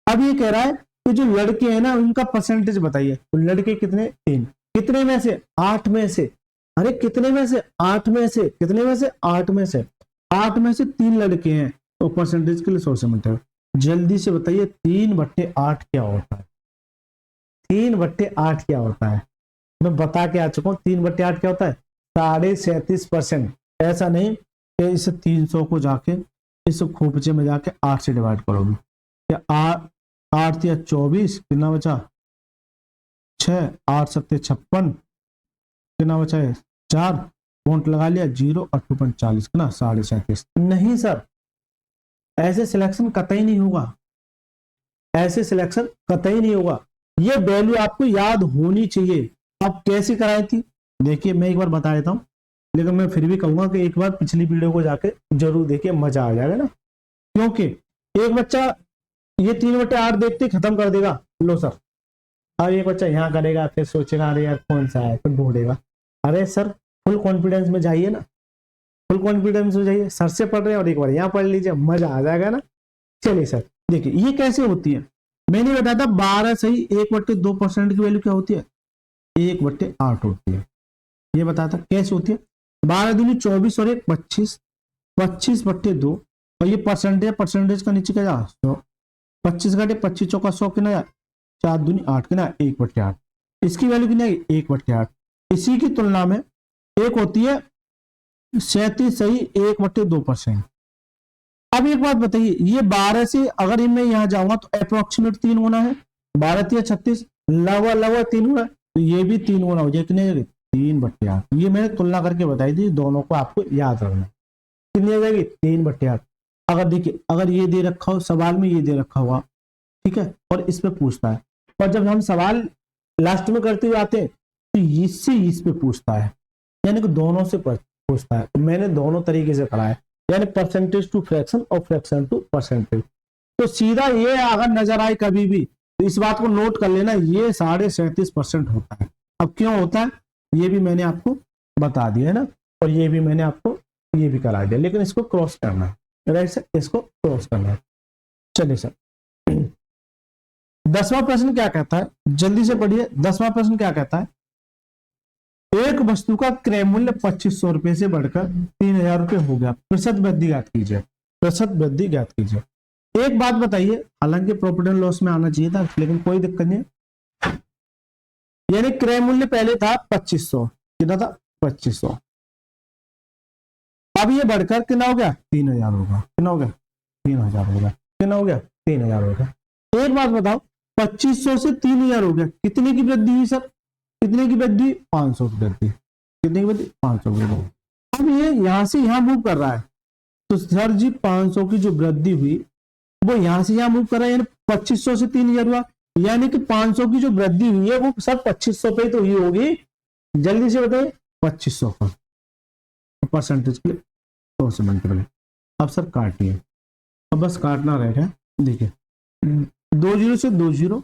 अब ये कह रहा है कि जो लड़के हैं ना उनका परसेंटेज बताइए। तो लड़के कितने? 3। कितने में से? 8 में से। अरे कितने में से? 8 में से। कितने में से? 8 में से। 8 में से 3 लड़के हैं, तो परसेंटेज के लिए 100 से मल्टीप्लाई। जल्दी से बताइए 3/8 क्या होता है? 3/8 क्या होता है? मैं बता के आ चुका हूं, 3/8 क्या होता है? 37.5%। ऐसा नहीं कि इस 300 को जाके इस खोपचे में जाके 8 से डिवाइड करोगे। क्या 8 या 24, कितना बचा? 6। 8 7 56, कितना बचा है? 4। पॉइंट लगा लिया, 0 और 2.40, कितना? 37.5। नहीं सर, ऐसे सिलेक्शन कतई नहीं होगा, ऐसे सिलेक्शन कतई नहीं होगा। ये वैल्यू आपको याद होनी चाहिए। आप कैसे कराई थी? देखिए मैं एक बार बता देता हूं, लेकिन मैं फिर भी कहूंगा कि एक बार पिछली वीडियो को जाके जरूर देखिए, मजा आ जाएगा ना। क्योंकि एक बच्चा ये 3/8 देखते खत्म कर देगा, लो सर। अब एक बच्चा यहाँ करेगा, फिर सोचेगा अरे यार कौन सा है, फिर ढूंढेगा। अरे सर फुल कॉन्फिडेंस में जाइए ना, फुल कॉन्फिडेंस हो जाइए, सर से पढ़ रहे हैं और एक बार यहाँ पढ़ लीजिए, मजा आ जाएगा ना। चलिए सर देखिए ये कैसे होती है, मैंने बताया था 12 सही 1/2% की वैल्यू क्या होती है? 1/8 होती है। ये बताया था कैसे होती है। 12 दूनी 24 और 1 25, 25/2। और ये परसेंटेज का नीचे क्या जा 100, 25 घटे 25 चौका 100, कितना 4 दूनी 8, कितना 1/8। इसकी वैल्यू कितना है? 1/8। इसी की तुलना में एक होती है 37 सही 1/2%। अब एक बात बताइए, ये 12 से अगर मैं यहाँ जाऊंगा तो अप्रोक्सीमेट 3 गुना है, 12 या 36, लगभग 3 गुना, तो ये भी 3 गुना हो जाए, कितने 3/8। ये मैंने तुलना करके बताई थी, दोनों को आपको याद रखना। कितनी आ जाएगी 3/8। अगर देखिए, अगर ये दे रखा हो सवाल में, ये दे रखा हुआ, ठीक है, और इस पे पूछता है, और जब हम सवाल लास्ट में करते हुए आते हैं तो इससे इस पे पूछता है, यानी कि दोनों से पूछता है। तो मैंने दोनों तरीके से करा है, यानी परसेंटेज टू फ्रैक्शन और फ्रैक्शन टू परसेंटेज। तो सीधा ये अगर नजर आए कभी भी तो इस बात को नोट कर लेना, ये 37.5% होता है। अब क्यों होता है ये भी मैंने आपको बता दिया है ना, और ये भी मैंने आपको ये भी करा दिया, लेकिन इसको क्रॉस करना है, राइट सर, इसको क्रॉस करना है। चलिए सर, 10वां प्रश्न क्या कहता है, जल्दी से पढ़िए। 10वां प्रश्न क्या कहता है, एक वस्तु का क्रय मूल्य 2500 रुपए से बढ़कर 3000 रुपए हो गया, प्रतिशत वृद्धि ज्ञात कीजिए। प्रतिशत वृद्धि ज्ञात कीजिए। एक बात बताइए, हालांकि प्रॉफिट एंड लॉस में आना चाहिए था, लेकिन कोई दिक्कत नहीं है। यानी क्रय मूल्य पहले था 2500, कितना था 2500, अब ये बढ़कर कितना हो गया 3000 होगा। कितना हो गया 3000 होगा। कितना हो गया 3000 होगा। एक बात बताओ, 2500 से 3000 हो गया, कितने की वृद्धि हुई सर, कितने की वृद्धि 500 की वृद्धि। कितने की वृद्धि 500 की वृद्धि। अब ये यहां से यहां मूव कर रहा है, तो सर जी 500 की जो वृद्धि हुई वो यहां से यहां मूव कर रहा है, यानी 2500 से 3000 हुआ, यानी कि 500 की जो वृद्धि हुई है वो सब 2500 पे तो हुई होगी। जल्दी से बताइए 2500 पर परसेंटेज के लिए 100 से मल्टीप्लाई। अब सर काटिए, अब बस काटना रहेगा। देखिए 2 जीरो से 2 जीरो,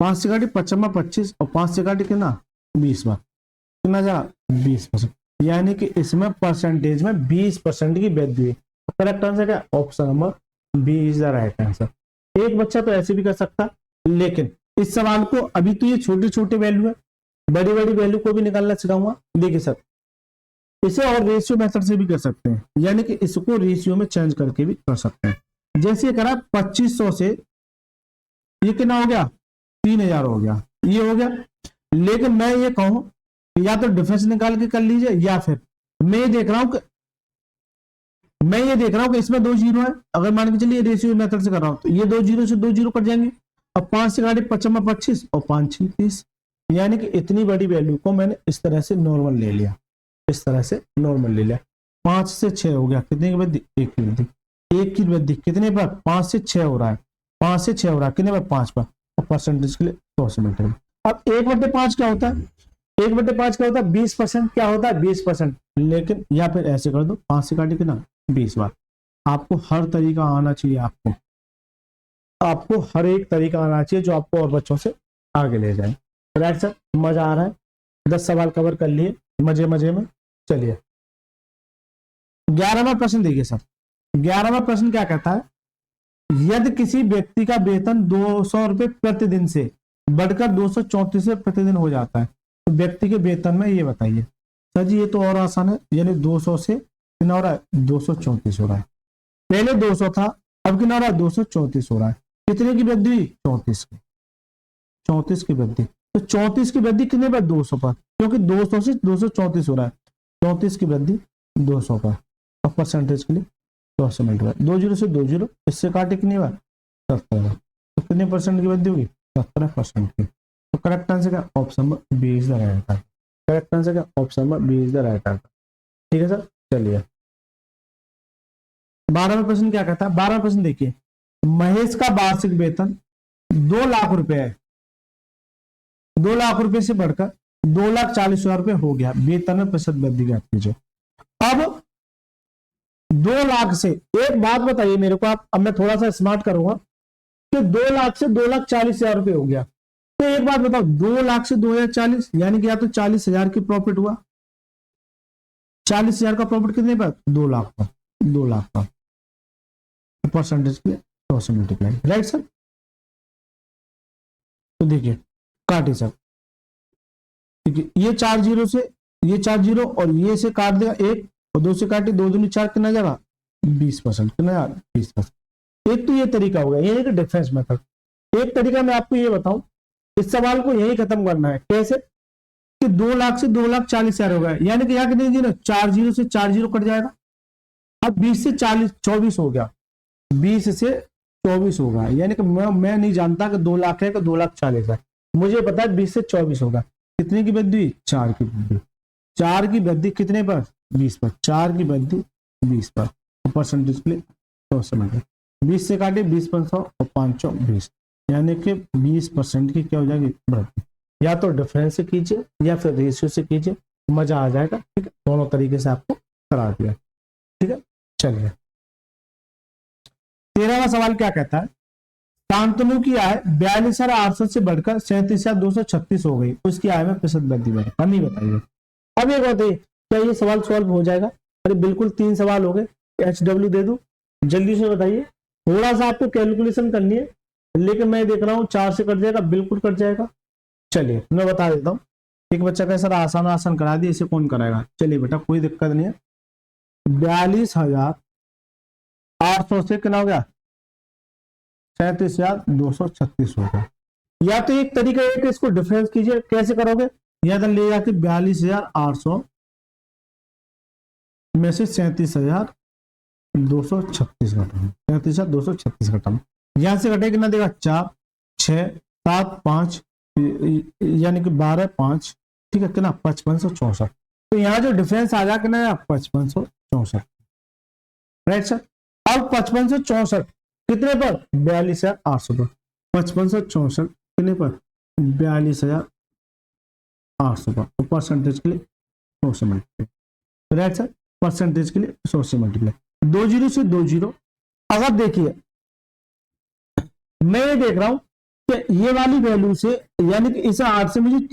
5 से काटी 55 25 और 5 से काटी कितना 20 बार, कितना जा 20%, यानी कि इसमें परसेंटेज में 20% की वृद्धि हुई। करेक्ट आंसर क्या, option number B is the right answer. एक बच्चा तो ऐसे भी कर सकता, लेकिन इस सवाल को अभी तो ये छोटे छोटे वैल्यू है, बड़ी बड़ी वैल्यू को भी निकालना सिखाऊंगा। देखिए सर, इसे और रेशियो मेथड से भी कर सकते हैं, यानी कि इसको रेशियो में चेंज करके भी कर सकते हैं। जैसे ये करा 2500 से ये कितना हो गया 3000 हो गया, ये हो गया। लेकिन मैं ये कहूं या तो डिफरेंस निकाल के कर लीजिए, या फिर मैं ये देख रहा हूं कि इसमें 2 जीरो है। अगर मान के चलिए रेशियो मेथड से कर रहा हूं तो ये 2 जीरो से 2 जीरो कट जाएंगे। अब 5 से काटे 55 25 और 5 6 30, यानी कि इतनी बड़ी वैल्यू को मैंने इस तरह से नॉर्मल ले लिया, इस तरह से नॉर्मल ले लिया। 5 से 6 हो गया, कितने की वृद्धि 1 की वृद्धि, 1 की वृद्धि कितने पर 5 से 6 हो रहा है, 5 से 6 हो रहा है कितने पर 5 पर, और परसेंटेज के लिए 100 से मल्टीप्लाई। अब 1/5 क्या होता है, 1/5 क्या होता है 20%, क्या होता है 20%। लेकिन या फिर ऐसे कर दो 5 से काटे कितना 20 बार। आपको हर तरीका आना चाहिए, आपको हर एक तरीका आना चाहिए जो आपको और बच्चों से आगे ले जाए। राइट सर, मजा आ रहा है, 10 सवाल कवर कर लिए मजे मजे में। चलिए 11वां प्रश्न देखिए सर। 11वां प्रश्न क्या कहता है, यदि किसी व्यक्ति का वेतन 200 रुपए प्रतिदिन से बढ़कर 234 रुपए प्रतिदिन हो जाता है, तो व्यक्ति के वेतन में ये बताइए। सर जी ये तो और आसान है, यानी 200 से कितना हो रहा है 234 हो रहा है। पहले 200 था, अब कितना हो रहा है 234 हो रहा है। कितने की वृद्धि 34 की, 34 की वृद्धि। तो 34 की वृद्धि कितने पर 200 पर, क्योंकि 200 से 234 हो रहा है, 34 की वृद्धि 200 पर, और परसेंटेज के लिए 100 से मल्टीप्लाई। 2 जीरो से 2 जीरो, इससे काटे कितनी बार 17, तो कितने परसेंट की वृद्धि होगी 17% की। तो करेक्ट आंसर क्या, option number B is the right answer. Correct answer क्या, option number B is the right answer. ठीक है सर, चलिए 12वां प्रश्न क्या कहता है। 12वां प्रश्न देखिए, महेश का वार्षिक वेतन 2 लाख रुपए है, 2 लाख रुपए से बढ़कर 2,40,000 रुपए हो गया, वेतन में प्रतिशत वृद्धि ज्ञात कीजिए। अब 2 लाख से, एक बात बताइए मेरे को आप, अब मैं थोड़ा सा स्मार्ट करूंगा कि 2 लाख से 2,40,000 रुपए हो गया। तो एक बात बताओ, 2 लाख से 2,040, यानी कि या तो 40,000 की प्रॉफिट हुआ, 40,000 का प्रॉफिट कितने पर 2 लाख पर, 2 लाख पर, परसेंटेज के 100 से मल्टीप्लाई। राइट सर, तो देखिए काटे सर, ठीक है, ये 4 जीरो से ये 4 जीरो और ये से काट देगा 1 और 2 से काटे 2 दूनी 4, कितना जाएगा 20%, कितना जाएगा 20%। एक तो ये तरीका हो गया, ये एक डिफरेंस मेथड। एक तरीका मैं आपको ये बताऊं, इस सवाल को यही खत्म करना है। कैसे कि 2 लाख से 2,40,000 हो गया, यानी कि यहाँ कितने जीरो 4 जीरो से 4 जीरो कट जाएगा। अब 20 से 40 24 हो गया, 20 से 24 होगा, यानी कि मैं नहीं जानता कि 2 लाख है कि 2,40,000, मुझे पता है 20 से 24 होगा। कितने की वृद्धि 4 की वृद्धि। 4 की वृद्धि कितने पर, 20 पर, 4 की वृद्धि 20 पर, तो परसेंटेज के लिए 100 से मल्टीप्लाई, 20 से काटे 20 पर 100 और 5 20, यानी कि 20% की क्या हो जाएगी वृद्धि। या तो डिफरेंस से कीजिए या फिर रेशियो से कीजिए, मजा आ जाएगा। ठीक है, दोनों तरीके से आपको करा दिया। ठीक है, चलिए 13वां सवाल क्या कहता है, शांतनु की आय 42,800 से बढ़कर 37,236 हो गई, उसकी आय में प्रतिशत वृद्धि बढ़ी, हम ही बताइए। अब एक बताइए, क्या ये सवाल सॉल्व हो जाएगा? अरे बिल्कुल, 3 सवाल हो गए। HW दे दूं, जल्दी से बताइए। थोड़ा सा आपको कैलकुलेशन करनी है, लेकिन मैं देख रहा हूँ 4 से कट जाएगा, बिल्कुल कट जाएगा। चलिए मैं बता देता हूँ। एक बच्चा का सर आसान आसान करा दिया, इसे कौन कराएगा? चलिए बेटा, कोई दिक्कत नहीं है। 42,800 से कितना हो गया, 37,236 हो गया। या तो एक तरीका है कि इसको डिफरेंस कीजिए, कैसे करोगे? या तो ले जाके 42,800 में से 37,236 घटाओ, 37,236 घटाओ, यहां से घटे कितना देगा, 4 6 7 5, यानी कि 12 5, ठीक है, कितना 5564। तो यहाँ जो डिफरेंस आ जाएगा कितना, 5564। Right sir. अब 5564 कितने पर, 42,800 पर, 5564 कितने पर, 42,800 पर, तो परसेंटेज के लिए 100 से मल्टीप्लाई। राइट सर, परसेंटेज के लिए 100 से मल्टीप्लाई। 2 जीरो से 2 जीरो। अगर देखिए मैं ये देख रहा हूं कि ये वाली वैल्यू से, यानी कि इसे 8 से मुझे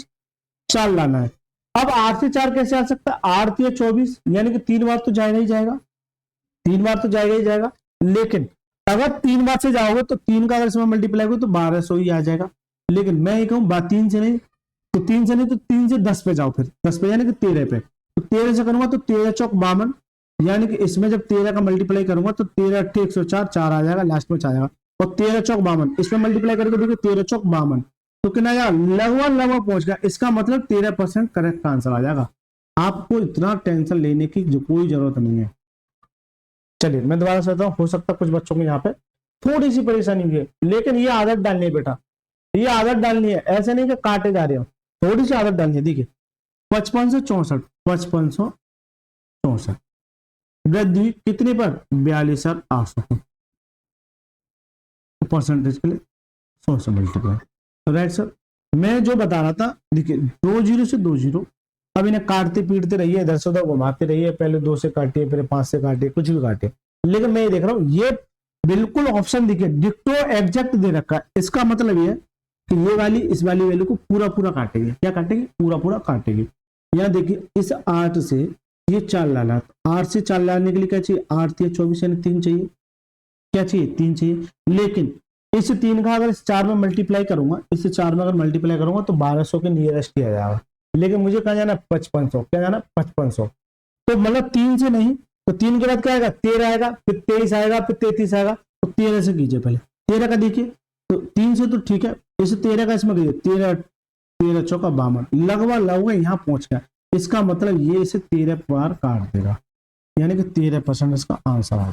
4 लाना है। अब 8 से 4 कैसे आ सकता है, 8 या 24, यानी कि 3 बार तो जाएगा ही जाएगा, 3 बार तो जाएगा ही जाएगा। लेकिन अगर 3 बार से जाओगे तो 3 का अगर इसमें मल्टीप्लाई हो तो 1200 ही आ जाएगा। लेकिन मैं ये कहूँ 3 से नहीं, तो 3 से नहीं तो 3 से 10 पे जाओ, फिर 10 पे यानी कि 13 पे, तो 13 से करूंगा तो 13 चौक 52, यानी कि इसमें जब 13 का मल्टीप्लाई करूंगा तो 13 8 104, 4 आ जाएगा, लास्ट में 4 आएगा, और 13 चौक 52, इसमें मल्टीप्लाई करके देखो 13 चौक 52, तो कितना आएगा, लगभग पहुंच गया। इसका मतलब 13% करेक्ट आंसर आ जाएगा। आपको इतना टेंशन लेने की जो कोई जरूरत नहीं है। चलिए मैं दोबारा से बताऊं, हो सकता है कुछ बच्चों को यहाँ पे थोड़ी सी परेशानी हुई है, लेकिन ये आदत डालनी है बेटा, ये आदत डालनी है, ऐसे नहीं कि काटे जा रहे हो, थोड़ी सी आदत डालनी है। देखिए 5564 वृद्धि कितने पर, 42,800, परसेंटेज के लिए 100 से मल्टीप्लाई। राइट सर, मैं जो बता रहा था, देखिए 2 जीरो से 2 जीरो, अब इन्हें काटते पीटते रहिए, इधर से उधर घुमाते रहिए, पहले 2 से काटिए, फिर 5 से काटिए, कुछ भी काटिए, लेकिन मैं ये देख रहा हूं ये बिल्कुल ऑप्शन देखिए डिक्टो एग्जैक्ट दे रखा है। इसका मतलब ये है कि ये वाली इस वाली वैल्यू को पूरा पूरा काटेगी। क्या काटेगी, पूरा पूरा काटेगी। यहाँ देखिए इस 8 से ये 4 लाना, 8 से 4 लाने के लिए क्या चाहिए, 8 या 24 यानी 3 चाहिए, क्या चाहिए, 3 चाहिए। लेकिन इस 3 का अगर इस 4 में मल्टीप्लाई करूंगा, इस 4 में अगर मल्टीप्लाई करूंगा तो 1200 के नियरेस्ट ही आ जाएगा। लेकिन मुझे कहा जाना 5500, क्या जाना 5500, तो मतलब 3 से नहीं, तो 3 के बाद क्या आएगा, 13 आएगा, फिर 23 आएगा, फिर 33 आएगा, तो 13 से कीजिए पहले। 13 का देखिए, तो 3 से तो ठीक है, इसे 13 का इसमें कीजिए, 13 चौका 52, लगभग यहाँ पहुंच गया। इसका मतलब ये इसे 13 बार काट देगा, यानी कि 13% इसका आंसर आ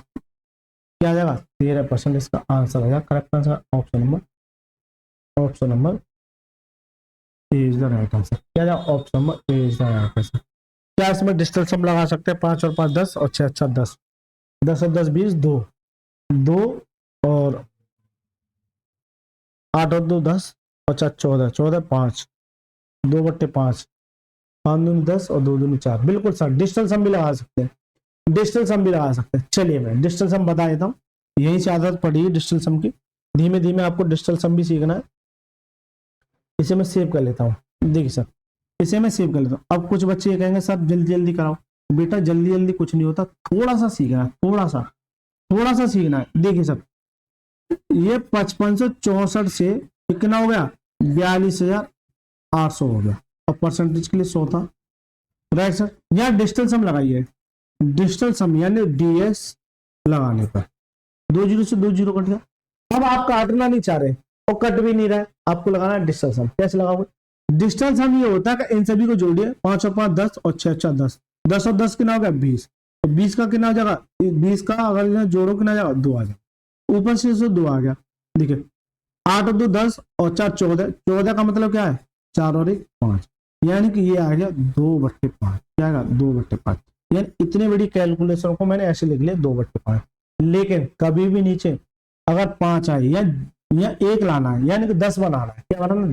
क्या आ जाएगा, 13% इसका आंसर आ जाएगा। Correct answer option number A is the right answer. क्या जाएगा, option number A is the right answer. क्या इसमें डिजिटल सम लगा सकते हैं, 5 और 5 10 और 6 6 10, 10 और 10 20, 2 और 8 और 2 10 और 4 14 14 5, 2/5, 5 दूनी 10 और 2 दूनी 4। बिल्कुल सर, डिजिटल सम भी लगा सकते हैं, डिजिटल सम भी लगा सकते हैं। चलिए मैं डिजिटल सम बता देता हूँ, यही से आदत पड़ी है डिजिटल सम की, धीमे धीमे आपको डिजिटल सम भी सीखना है। इसे मैं सेव कर लेता हूँ, देखिए सर इसे मैं सेव कर लेता हूँ। अब कुछ बच्चे ये कहेंगे सर जल्दी जल्दी कराओ, बेटा जल्दी जल्दी कुछ नहीं होता, थोड़ा सा सीखना है, थोड़ा सा सीखना है। देखिए सर ये 5564 से कितना हो गया, 42,800 हो गया, और परसेंटेज के लिए 100 था। राइट सर, यहाँ डिजिटल सम लगाइए, डिजिटल सम यानी डीएस लगाने पर 2 जीरो से 2 जीरो कट गया। अब आप काटना नहीं चाह रहे और कट भी नहीं रहा है, आपको लगाना है डिजिटल सम। कैसे लगाओगे, डिजिटल सम ये होता है कि इन सभी को जोड़िए, 5 और 5 10 और 6 4 10, 10 और 10 कितना हो गया 20, तो 20 का कितना हो जाएगा, 20 का अगर जोड़ो कितना जाएगा 2 आ जाएगा, ऊपर से 2 आ गया। देखिए 8 और 2 10 और 4 14, 14 का मतलब क्या है, 4 और 1 5, यानी कि ये आ गया 2/5, क्या आएगा 2/5। यानी इतनी बड़ी कैलकुलेशन को मैंने ऐसे लिख लिया 2/5। लेकिन कभी भी नीचे अगर 5 आए या 1 लाना है, यानी कि 10 बनाना है, क्या बनाना है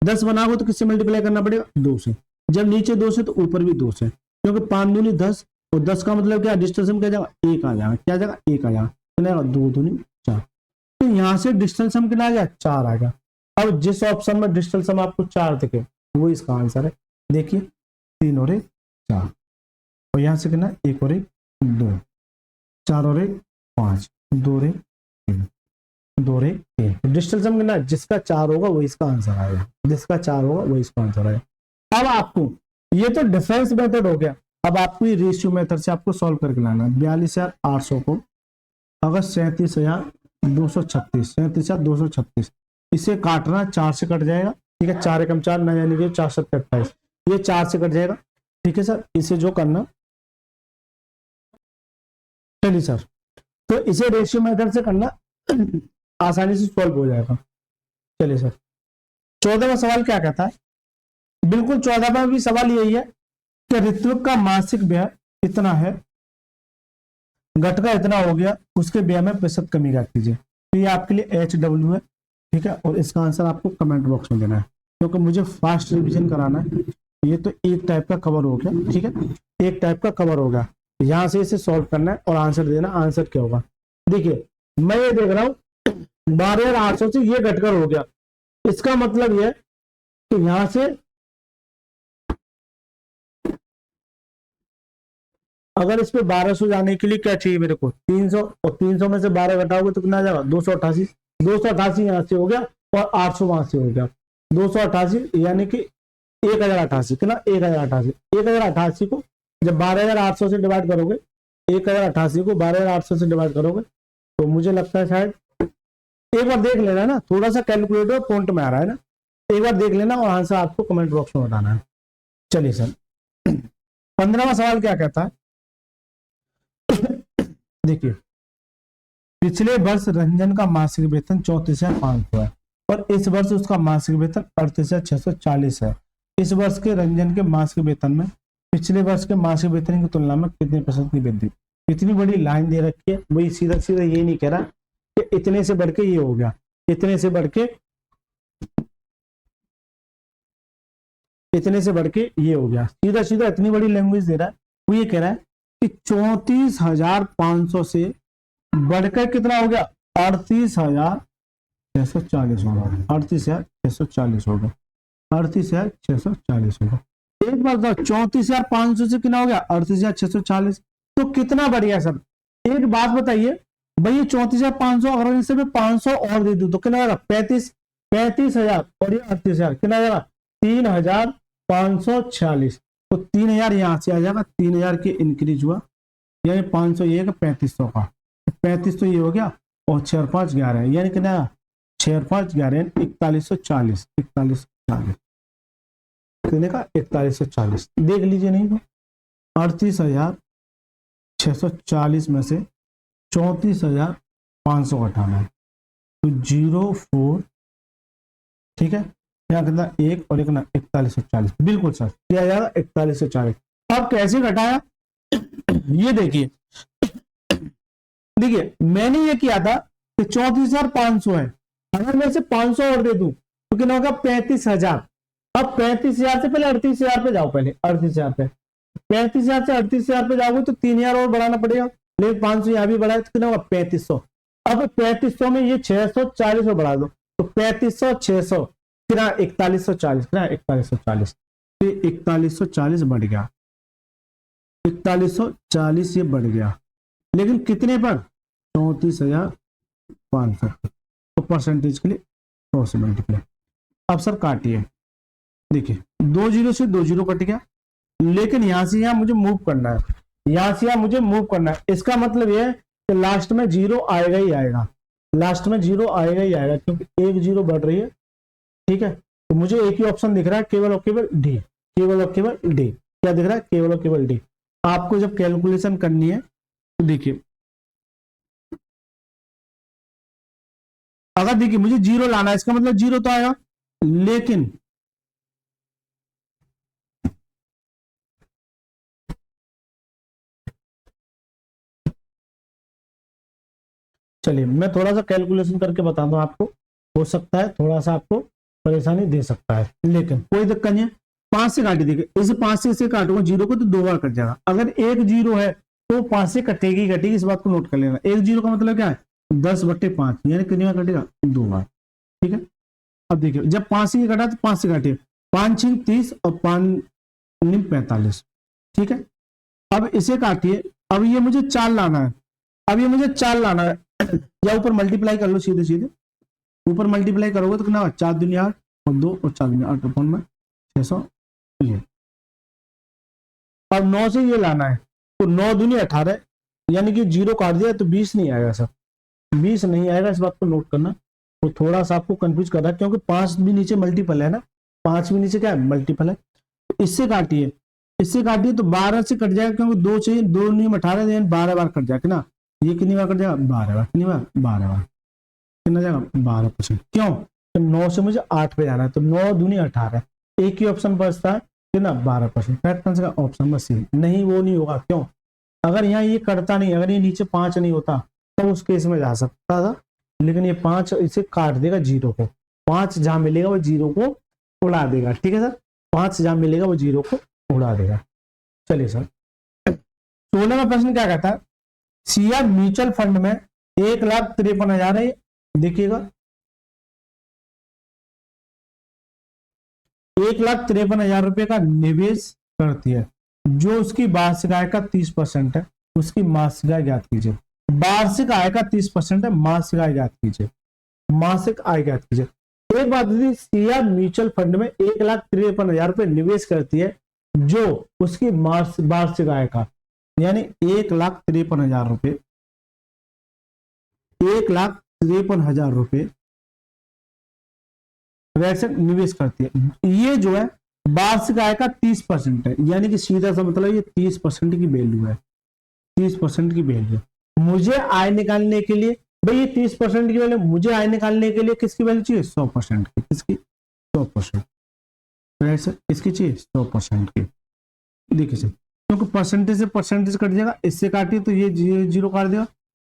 10 बनाओगे तो किससे मल्टीप्लाई करना पड़ेगा 2 से। जब नीचे 2 से तो ऊपर भी 2 से, क्योंकि 5 दूनी 10 और 10 का मतलब क्या डिस्टेंस में क्या जाएगा 1 आ जाएगा, क्या जाएगा 1 आ जाएगा, 2 दूनी 4। तो यहाँ से डिस्टेंस सम कितना आ गया 4 आ गया। अब जिस ऑप्शन में डिस्टेंस सम आपको 4 दिखे वो इसका आंसर है। देखिए 3 और 1 4, और यहाँ से कितना 1 और 1 2, 4 और 1 5, 2 और 1 3, 2 और 1 3। डिस्टेंस सम कितना जिसका 4 होगा वो इसका आंसर आएगा, जिसका 4 होगा वो इसका आंसर आएगा। अब आपको ये तो डिफरेंस मेथड हो गया, अब आपको ये रेशियो मेथड से आपको सॉल्व करके लाना है। 42,800 को अगर 37,236 इसे काटना 4 से कट जाएगा, ठीक है, 4 एकम 4 ना, यानी कि 4 7 28, ये 4 से कट जाएगा, ठीक है सर। इसे जो करना, चलिए सर, तो इसे रेशियो मेथड से करना आसानी से सॉल्व हो जाएगा। चलिए सर, 14वां सवाल क्या कहता है, बिल्कुल 14वां भी सवाल यही है कि ऋत्विक का मासिक व्यय कितना है, घटका इतना हो गया, उसके व्यय में प्रतिशत कमी कर दीजिए। तो ये आपके लिए HW है, ठीक है, और इसका आंसर आपको कमेंट बॉक्स में देना है, क्योंकि मुझे फास्ट रिवीजन कराना है। ये तो एक टाइप का कवर हो गया, ठीक है, एक टाइप का कवर होगा, यहाँ से इसे सॉल्व करना है और आंसर देना। आंसर क्या होगा, देखिए मैं ये देख रहा हूँ 12,800 से ये घटकर हो गया, इसका मतलब ये कि यहां से अगर इस पे 1200 जाने के लिए क्या चाहिए मेरे को 300, और 300 में से 12 घटाओगे तो कितना आ जाएगा 288। 288 यहां से हो गया और 800 वहां से हो गया, 288 यानी कि 1088, कितना 1088। 1088 को जब 12,800 से डिवाइड करोगे, 1088 को 12,800 से डिवाइड करोगे तो मुझे लगता है शायद, एक बार देख लेना ना, थोड़ा सा कैलकुलेटर पॉइंट में आ रहा है ना, एक बार देख लेना और आंसर आपको कमेंट बॉक्स में बताना है। चलिए सर, 15वां सवाल क्या कहता है, देखिए पिछले वर्ष रंजन का मासिक वेतन 34,500 है और इस वर्ष उसका मासिक वेतन 38,640 है। इस वर्ष के रंजन के मासिक वेतन में पिछले वर्ष के मासिक वेतन की तुलना में कितने प्रतिशत की वृद्धि। इतनी बड़ी लाइन दे रखी है, वही सीधा सीधा ये नहीं कह रहा कि इतने से बढ़ के ये हो गया, इतने से बढ़ के ये हो गया, सीधा सीधा इतनी बड़ी लैंग्वेज दे रहा है। वो ये कह रहा है कि 34,500 से बढ़कर कितना हो गया 38,640 होगा, 38,640 होगा, 38,640 होगा। एक बार बताओ 34,500 से कितना हो गया 38,640, तो कितना बढ़ गया सर। एक बात बताइए भाई, 34,500 अगर इसे मैं 500 और दे दूं तो कितना होगा 35,000 और ये 38,000 कितना आ जाएगा 3,546। तो 3,000 यहां से आ जाएगा, 3,000 की इंक्रीज हुआ, यानी 500 ये 3500 का, 35 तो ये हो गया और 6 और 5 11, यानी कितना 6 और 5 11 4140, 4140 कितने का 4140। देख लीजिए नहीं तो 38,640 में से 34,500 घटाना है तो 04, ठीक है, यहाँ कितना 1 और 1 ना 4140, बिल्कुल सर क्या जाएगा 4140। अब कैसे घटाया ये देखिए, देखिए मैंने ये किया था कि 34,500 है, अगर मैं इसे 500 और दे दूं तो कितना होगा 35,000। अब 35,000 से पहले 38,000 पे जाओ, पहले 38,000 पे, 35,000 से 38,000 पे जाओगे तो 3,000 और बढ़ाना पड़ेगा, लेकिन 500 यहाँ भी बढ़ाए तो कितना होगा 3500। अब 3500 में ये 640 और बढ़ा दो तो 3500 600 कितना 4140, कितना 4140, 4140 बढ़ गया, 4140 ये बढ़ गया, लेकिन कितने पर 34,500, तो परसेंटेज के लिए 100 से मल्टीप्लाई। अब सर काटिए, देखिए 2 जीरो से 2 जीरो कट गया, लेकिन यहां से यहां मुझे मूव करना है, यहां से यहां मुझे मूव करना है। इसका मतलब यह है कि लास्ट में जीरो आएगा ही आएगा, लास्ट में जीरो आएगा ही आएगा, क्योंकि एक जीरो बढ़ रही है, ठीक है। तो मुझे एक ही ऑप्शन दिख रहा है, केवल और केवल डी, केवल और केवल डी। क्या दिख रहा है, केवल और केवल डी। आपको जब कैलकुलेशन करनी है तो देखिए, अगर देखिए मुझे जीरो लाना है, इसका मतलब जीरो तो आएगा, लेकिन चलिए मैं थोड़ा सा कैलकुलेशन करके बता दूं आपको, हो सकता है थोड़ा सा आपको परेशानी दे सकता है, लेकिन कोई दिक्कत नहीं है। 5 से काटी, देखिए इसे 5 से काटूंगा जीरो को तो 2 बार कट जाएगा। अगर एक जीरो है तो 5 से कटेगी कटेगी, इस बात को नोट कर लेना। एक जीरो का मतलब क्या है 10/5, यानी कितनी बार कटेगा 2 बार, ठीक है। अब देखिए जब 5 से कटा तो 5 से काटिए, 5 6 30 और 5 9 45, ठीक है। अब इसे काटिए, अब ये मुझे 4 लाना है, अब ये मुझे 4 लाना है या ऊपर मल्टीप्लाई कर लो सीधे सीधे, ऊपर मल्टीप्लाई करोगे तो कितना 4 दूनी 8 और 2 और 4 दूनी 8 में 600। ये अब 9 से ये लाना है तो 9 दूनी 18, यानी कि जीरो काट दिया तो 20 नहीं आएगा सर, 20 नहीं आएगा, इस बात को नोट करना। तो थोड़ा सा आपको कंफ्यूज कर रहा है क्योंकि 5 भी नीचे मल्टीपल है ना, 5 भी नीचे क्या है मल्टीपल है। तो इससे काटिए, इससे काटिए तो 12 से कट जाएगा क्योंकि 2 चाहिए, 2 नहीं 18 12 बार कट जाएगा ना, ये कितनी बार कट जाएगा 12 बार, कितनी बार 12 बार, कितना जाएगा 12%। क्यों तो 9 से मुझे 8 पे जाना है तो 9 दूनी 18, एक ही ऑप्शन बचता है कितना 12%। करेक्ट आंसर का ऑप्शन नंबर सी। नहीं वो नहीं होगा, क्यों अगर यहाँ ये कटता नहीं, अगर ये नीचे 5 नहीं होता तो उस केस में जा सकता था, लेकिन ये 5 इसे काट देगा जीरो को, 5 जहां मिलेगा वो जीरो को उड़ा देगा, ठीक है सर, 5 जहां मिलेगा वो जीरो को उड़ा देगा। चलिए सर 16वां प्रश्न क्या कहता है, सीआर म्यूचुअल फंड में 1,53,000 है, देखिएगा 1,53,000 रुपए का निवेश करती है, जो उसकी वार्षिक आय का 30% है, उसकी मासिक आय ज्ञात कीजिए। वार्षिक आय का 30% है, मासिक आय ज्ञात कीजिए, मासिक आय ज्ञात कीजिए। एक बात थी, सीआर म्यूचुअल फंड में 1,53,000 रुपए निवेश करती है, जो उसकी वार्षिक आय का, यानी 1,53,000 रुपए, 1,53,000 रुपए वैसे निवेश करती है। ये जो है वार्षिक आय का 30% है, यानी कि सीधा सा मतलब ये 30% की वैल्यू है, 30% की वैल्यू। मुझे आय निकालने के लिए भाई ये 30% की वैल्यू, मुझे आय निकालने के लिए किसकी वैल्यू चाहिए 100% की, किसकी 100%, किसकी चाहिए 100% की। देखिए सर क्योंकि परसेंटेज से परसेंटेज कट जाएगा, इससे काटिए तो ये जीरो काट देगा,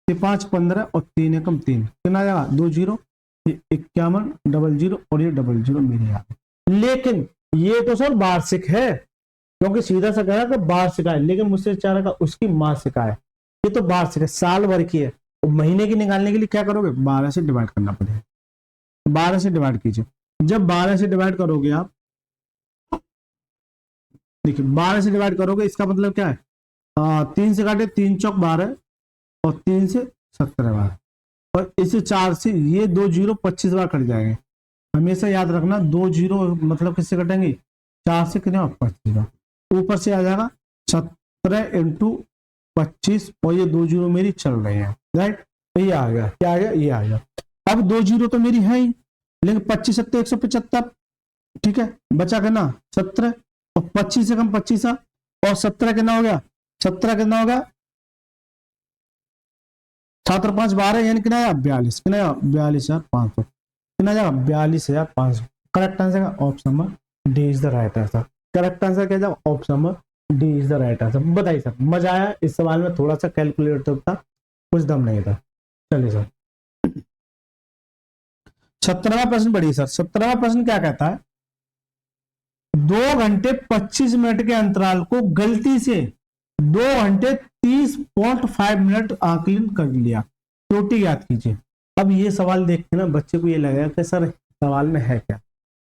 ये 5 15 और 3 एकम 3, कितना आ जाएगा 2 जीरो, ये 51 00 और ये 00 मेरे यहाँ। लेकिन ये तो सर वार्षिक है, क्योंकि सीधा सा कह रहा था वार्षिक आय, लेकिन मुझसे चाह रहा था उसकी मासिक आय, ये तो वार्षिक है साल भर की है। तो महीने की निकालने के लिए क्या करोगे 12 से डिवाइड करना पड़ेगा, 12 से डिवाइड कीजिए। जब 12 से डिवाइड करोगे आप, देखिए 12 से डिवाइड करोगे इसका मतलब क्या है, 3 से काटे 3 चौक 12 और 3 से 17 बार, और इसे 4 से ये 2 जीरो 25 बार कट जाएंगे। हमेशा याद रखना 2 जीरो मतलब किससे कटेंगे 4 से कितने 25 बार, ऊपर से आ जाएगा 17 × 25 और ये 2 जीरो मेरी चल रही है, राइट। ये आ गया, क्या आ गया ये आ गया। अब 2 जीरो तो मेरी है ही, लेकिन 25 7 175, ठीक है, बचा कितना 17 और 25 से कम 25 और 17 कितना हो गया, 17 कितना हो गया 7 और 5 12, यानी कितना 42, कितना 42,500, कितना जाएगा 42,500। करेक्ट आंसर का option number D is the right answer. Correct answer क्या जाएगा option number D is the right answer. बताइए सर मजा आया इस सवाल में, थोड़ा सा कैलकुलेटर था, कुछ दम नहीं था। चलिए सर 17वां प्रश्न पढ़िए सर। 17वां प्रश्न क्या कहता है, 2 घंटे 25 मिनट के अंतराल को गलती से 2 घंटे 30.5 मिनट आकलन कर लिया, त्रुटि ज्ञात कीजिए। अब ये सवाल देख के ना बच्चे को ये लगेगा कि सर सवाल में है क्या,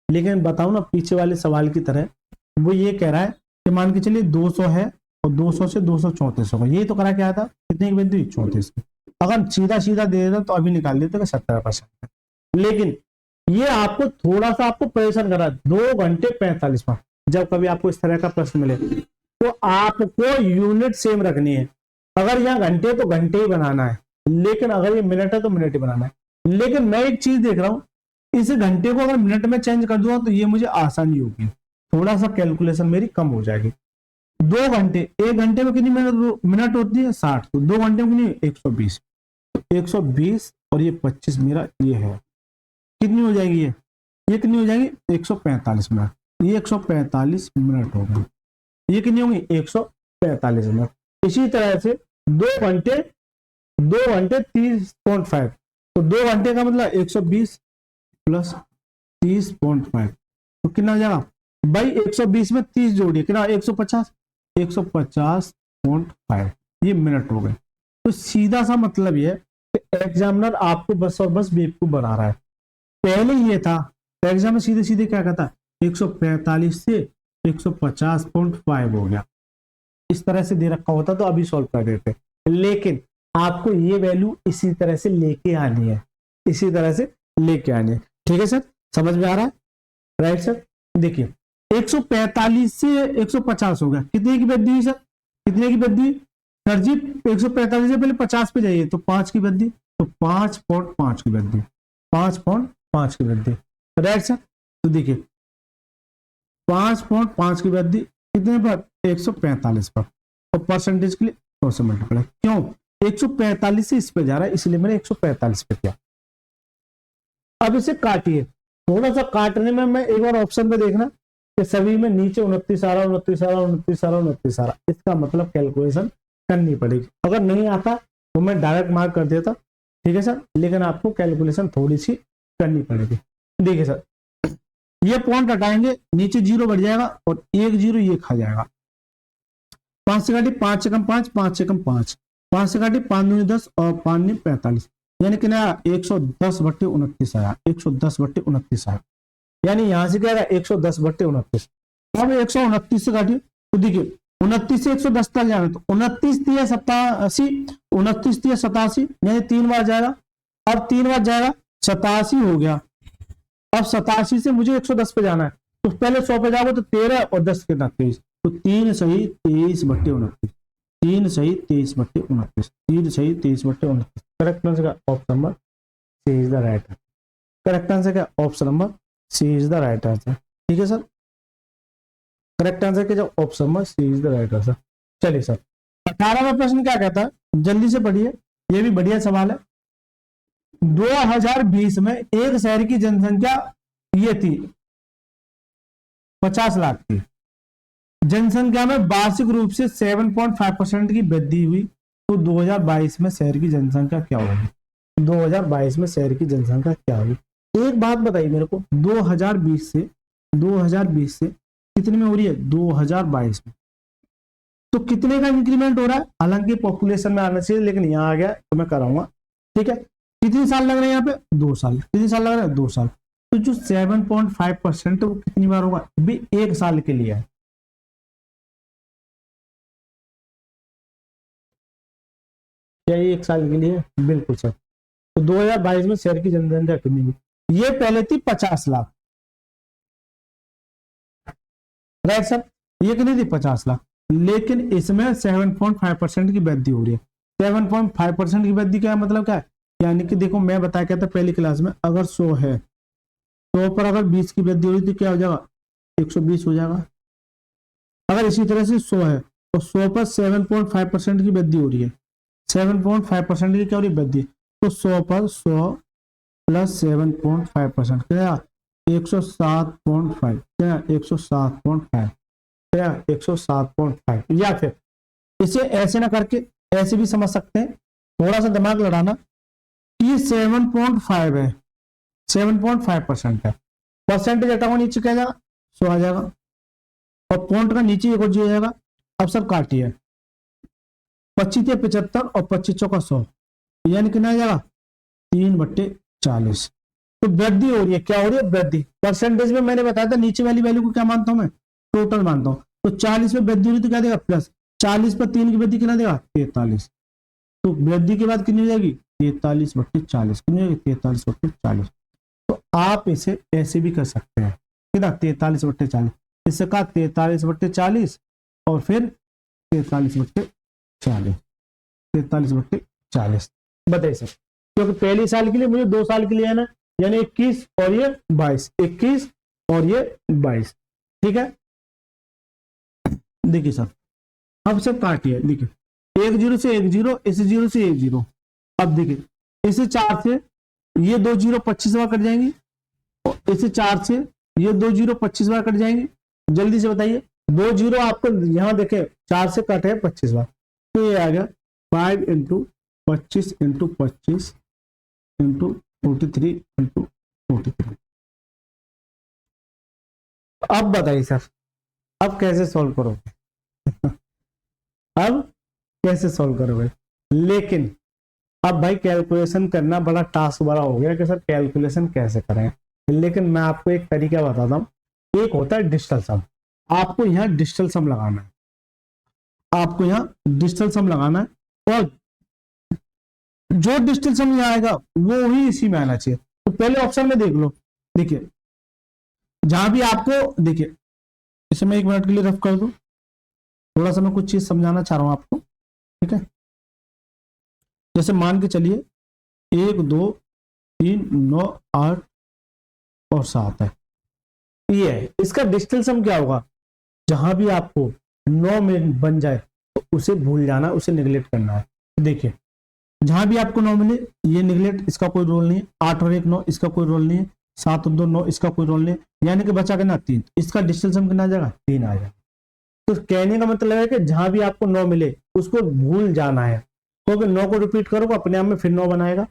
लेकिन बताओ ना पीछे वाले सवाल की तरह वो ये कह रहा है कि मान के चलिए 200 है और 200 से 234 होगा, ये तो करा क्या था कितने की वैल्यू 34 की। अगर सीधा सीधा दे देता तो अभी निकाल देते 17%, लेकिन ये आपको थोड़ा सा आपको परेशान करा 2 घंटे 45 मिनट। जब कभी आपको इस तरह का प्रश्न मिले तो आपको यूनिट सेम रखनी है, अगर यहाँ घंटे तो घंटे ही बनाना है, लेकिन अगर ये मिनट है तो मिनट ही बनाना है। लेकिन मैं एक चीज देख रहा हूँ, इस घंटे को अगर मिनट में चेंज कर दूंगा तो ये मुझे आसानी होगी, थोड़ा सा कैलकुलेशन मेरी कम हो जाएगी। 2 घंटे, 1 घंटे में कितनी मिनट होती है 60, तो 2 घंटे में कितनी 120, तो 120 और ये 25 मेरा ये है, कितनी हो जाएगी ये कितनी हो जाएगी 145 मिनट, ये 145 मिनट होगा, ये कितनी होंगी 145 मिनट। इसी तरह से 2 घंटे 2 घंटे 30.5, तो 2 घंटे का मतलब 120 प्लस 30.5, तो कितना हो जाएगा भाई 120 में 30 जोड़िए कितना 150, 150.5 ये मिनट हो गए। तो सीधा सा मतलब ये कि एग्जामिनर आपको बस और बस बेवकूफ बना रहा है। पहले ये था एग्जाम में सीधे सीधे क्या कहता 145 से 150.5 हो गया, इस तरह से दे रखा होता तो अभी सॉल्व कर देते, लेकिन आपको ये वैल्यू इसी तरह से लेके आनी है, इसी तरह से लेके आनी है। ठीक है सर, समझ में आ रहा है? Right sir. देखिए 145 से 150 हो गया, कितने की वृद्धि हुई सर? कितने की वृद्धि सर जी? 145 से पहले 50 पे जाइए तो 5 की वृद्धि, तो 5.5 की वृद्धि, 5.5 की वृद्धि। Right sir. तो देखिए 5.5 की वृद्धि कितने पर? 145 पर, और परसेंटेज के लिए 100 से मल्टीप्लाई, क्यों 145 से इस पे जा रहा है इसलिए मैंने 145 पे किया। अब इसे काटिए, थोड़ा सा काटने में मैं एक बार ऑप्शन पे देखना कि सभी में नीचे 29 आ रहा, 29 आ रहा, 29 आ रहा, 29 आ रहा, इसका मतलब कैलकुलेशन करनी पड़ेगी। अगर नहीं आता तो मैं डायरेक्ट मार्क कर देता, ठीक है सर, लेकिन आपको कैलकुलेशन थोड़ी सी करनी पड़ेगी। देखिए सर, ये पॉइंट हटाएंगे, नीचे 0 बढ़ जाएगा और 1 0 ये खा जाएगा। 5 से काटी 5 से कम 5, 5 से कम 5, 5 से काटी 5 दूनी 10 और 5 ने 45, यानी कि ना 110/29 आया, 110/29 आया, यानी यहां से क्या आया 110/29। अब 129 से काटिए तो देखिए 29 से 110 तक जाएगा, तो 29 3 87, 29 3 87, यानी 3 बार जाएगा। अब 3 बार जाएगा 87 हो गया। अब 87 से मुझे 110 पे जाना है, तो पहले 100 पे जाओगे तो 13 और 10 कितना 23, तो 3 सही 23/29, 3 सही 23/29, 3 सही 23/29। करेक्ट आंसर का option number C is the right answer. Correct answer का option number C is the right answer. ठीक है सर, करेक्ट आंसर के जो option number C is the right answer. चलिए सर 18वां प्रश्न क्या कहता है, जल्दी से पढ़िए, ये भी बढ़िया सवाल है। 2020 में एक शहर की जनसंख्या ये थी 50 लाख की, जनसंख्या में वार्षिक रूप से 7.5% की वृद्धि हुई, तो 2022 में शहर की जनसंख्या क्या होगी? 2022 में शहर की जनसंख्या क्या होगी? एक बात बताइए मेरे को, 2020 से कितने में हो रही है? 2022 में, तो कितने का इंक्रीमेंट हो रहा है? हालांकि पॉपुलेशन में आना चाहिए, लेकिन यहां आ गया तो मैं कराऊंगा। ठीक है, कितने साल लग रहे हैं यहाँ पे? 2 साल। कितने साल लग रहे हैं? 2 साल। तो जो 7.5% वो कितनी बार होगा? भी 1 साल के लिए है। क्या ये 1 साल के लिए? बिल्कुल सर। तो 2022 में शहर की जनसंख्या कितनी हुई? ये पहले थी 50 लाख, राइट सर, ये कितनी थी? 50 लाख, लेकिन इसमें 7.5% की वृद्धि हो रही है। 7.5% की वृद्धि क्या है? मतलब क्या है? यानी कि देखो मैं बताया क्या था पहली क्लास में, अगर 100 है, 100 पर अगर 20 की वृद्धि हो रही तो क्या हो जाएगा? 120 हो जाएगा। अगर इसी तरह से 100 है तो 100 पर 7.5% की वृद्धि हो रही है, 7.5% की क्या हो रही है? वृद्धि। तो 100 पर 100 प्लस 7.5% क्या? 107.5, क्या? 107.5, क्या? 107.5। या फिर इसे ऐसे ना करके ऐसे भी समझ सकते हैं, थोड़ा सा दिमाग लड़ाना, कि 7.5 है, 7.5% है, परसेंटेज हटाओ नीचे क्या जाएगा? 100 आ जाएगा, और पॉइंट का नीचे एक और जो जाएगा। अब सब काटिए, 25 या 75 और 25 चौका 100, यानी कितना आ जाएगा? 3/40। तो वृद्धि हो रही है, क्या हो रही है? वृद्धि। परसेंटेज में मैंने बताया था नीचे वाली वैल्यू को क्या मानता हूं मैं? टोटल मानता हूं। तो 40 में वृद्धि हो रही तो क्या देगा? प्लस। 40 पर 3 की वृद्धि कितना देगा? 43। तो वृद्धि के बाद कितनी हो जाएगी? 43/40। कितनी हो जाएगी? 43/40। तो आप इसे ऐसे भी कर सकते हैं, कितना? 43/40, इससे कहा 43/40 और फिर 43/40, 43/40। बताइए सर, क्योंकि पहली साल के लिए मुझे 2 साल के लिए है ना, यानी 21 और ये 22, 21 और ये 22। ठीक है, देखिए सर, अब सब काटिए, देखिए 1 0 से 1 0, इस 0 से 1 0। अब देखिए इसे 4 से ये 2 0 25 बार कट जाएंगी, और इसे 4 से ये 2 0 25 बार कट जाएंगी। जल्दी से बताइए, 2 0 आपको यहां देखे 4 से कटे 25 बार, तो ये आ गया 5 × 25 इंटू 25 इंटू 43 इंटू 43। अब बताइए सर, अब कैसे सॉल्व करोगे? अब कैसे सॉल्व करोगे? लेकिन अब भाई कैलकुलेशन करना बड़ा टास्क बड़ा हो गया कि सर कैलकुलेशन कैसे करें। लेकिन मैं आपको एक तरीका बताता हूं। एक होता है डिजिटल सम। आपको यहाँ डिजिटल सम लगाना है, आपको यहाँ डिजिटल सम लगाना है, और जो डिजिटल सम यहाँ आएगा वो ही इसी में आना चाहिए। तो पहले ऑप्शन में देख लो, देखिए जहां भी आपको, देखिए इसे मैं 1 मिनट के लिए रफ कर दूं, थोड़ा सा मैं कुछ चीज समझाना चाह रहा हूं आपको, ठीक है। जैसे मान के चलिए 1 2 3 9 8 और 7 है, ये है। इसका डिजिटल सम क्या होगा? जहां भी आपको 9 में बन जाए तो उसे भूल जाना, उसे निगलेक्ट करना है। देखिए जहां भी आपको 9 मिले ये निगलेक्ट, इसका कोई रोल नहीं है। 8 और 1 9, इसका कोई रोल नहीं है। 7 और 2 9, इसका कोई रोल नहीं है। यानी कि बचा कितना? 3। इसका डिजिटल सम कितना आ जाएगा? 3 आ जाएगा। तो कहने का मतलब है कि जहां भी आपको 9 मिले उसको भूल जाना है, क्योंकि 9 को रिपीट करोगे अपने आप में फिर 9 बनाएगा,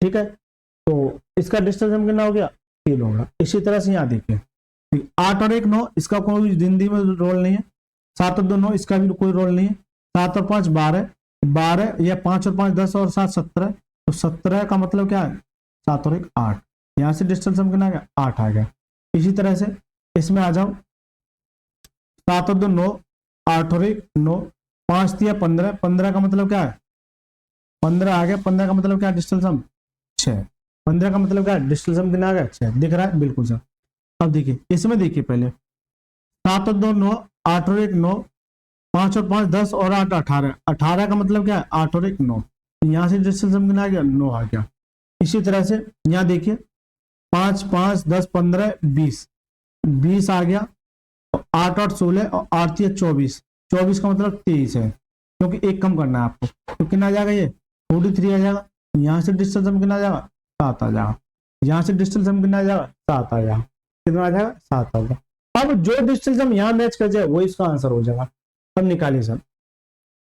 ठीक है। तो इसका डिजिटल सम कितना हो गया? 3 होगा। इसी तरह से यहाँ देखिए 8 और 1 9, इसका कोई जिंदगी में रोल नहीं है। 7 और 2 9, इसका भी कोई रोल नहीं है। 7 और 5 12, 12 या 5 और 5 10 और 7 17। तो 17 का मतलब क्या है? 7 और 1 8। यहाँ से डिजिटल सम कितना आ गया? 8 आ गया। इसी तरह से इसमें आ जाओ, 7 और 2 9, 8 और 1 9, 5 दिया 15, 15 का मतलब क्या है? 15 आ गया। 15 का मतलब क्या है? डिजिटल सम 6। 15 का मतलब क्या है? डिजिटल सम कितना आ गया? 6। दिख रहा है? बिल्कुल सर। अब देखिए इसमें, देखिए पहले 7 और 2 9, 8 और 1 9, 5 और 5 10 और 8 18। 18 का मतलब क्या है? 8 और 1 9। यहाँ से डिजिटल सम कितना आ गया? 9 आ गया। इसी तरह से यहाँ देखिए 5 5 10 15 20, 20 आ गया। 8 और 16 और 8 24, 24 का मतलब 23 है, क्योंकि एक कम करना है आपको। तो कितना आ जाएगा? ये 43 आ जाएगा। यहाँ से डिजिटल सम कितना आ जाएगा? 7 आ जाएगा। यहाँ से डिजिटल सम कितना आ जाएगा? 7 आ जाएगा। कितना आ जाएगा? 7 आ जाएगा। अब जो डिजिटल सम यहाँ मैच कर जाए वो इसका आंसर हो जाएगा। अब निकालिए सर,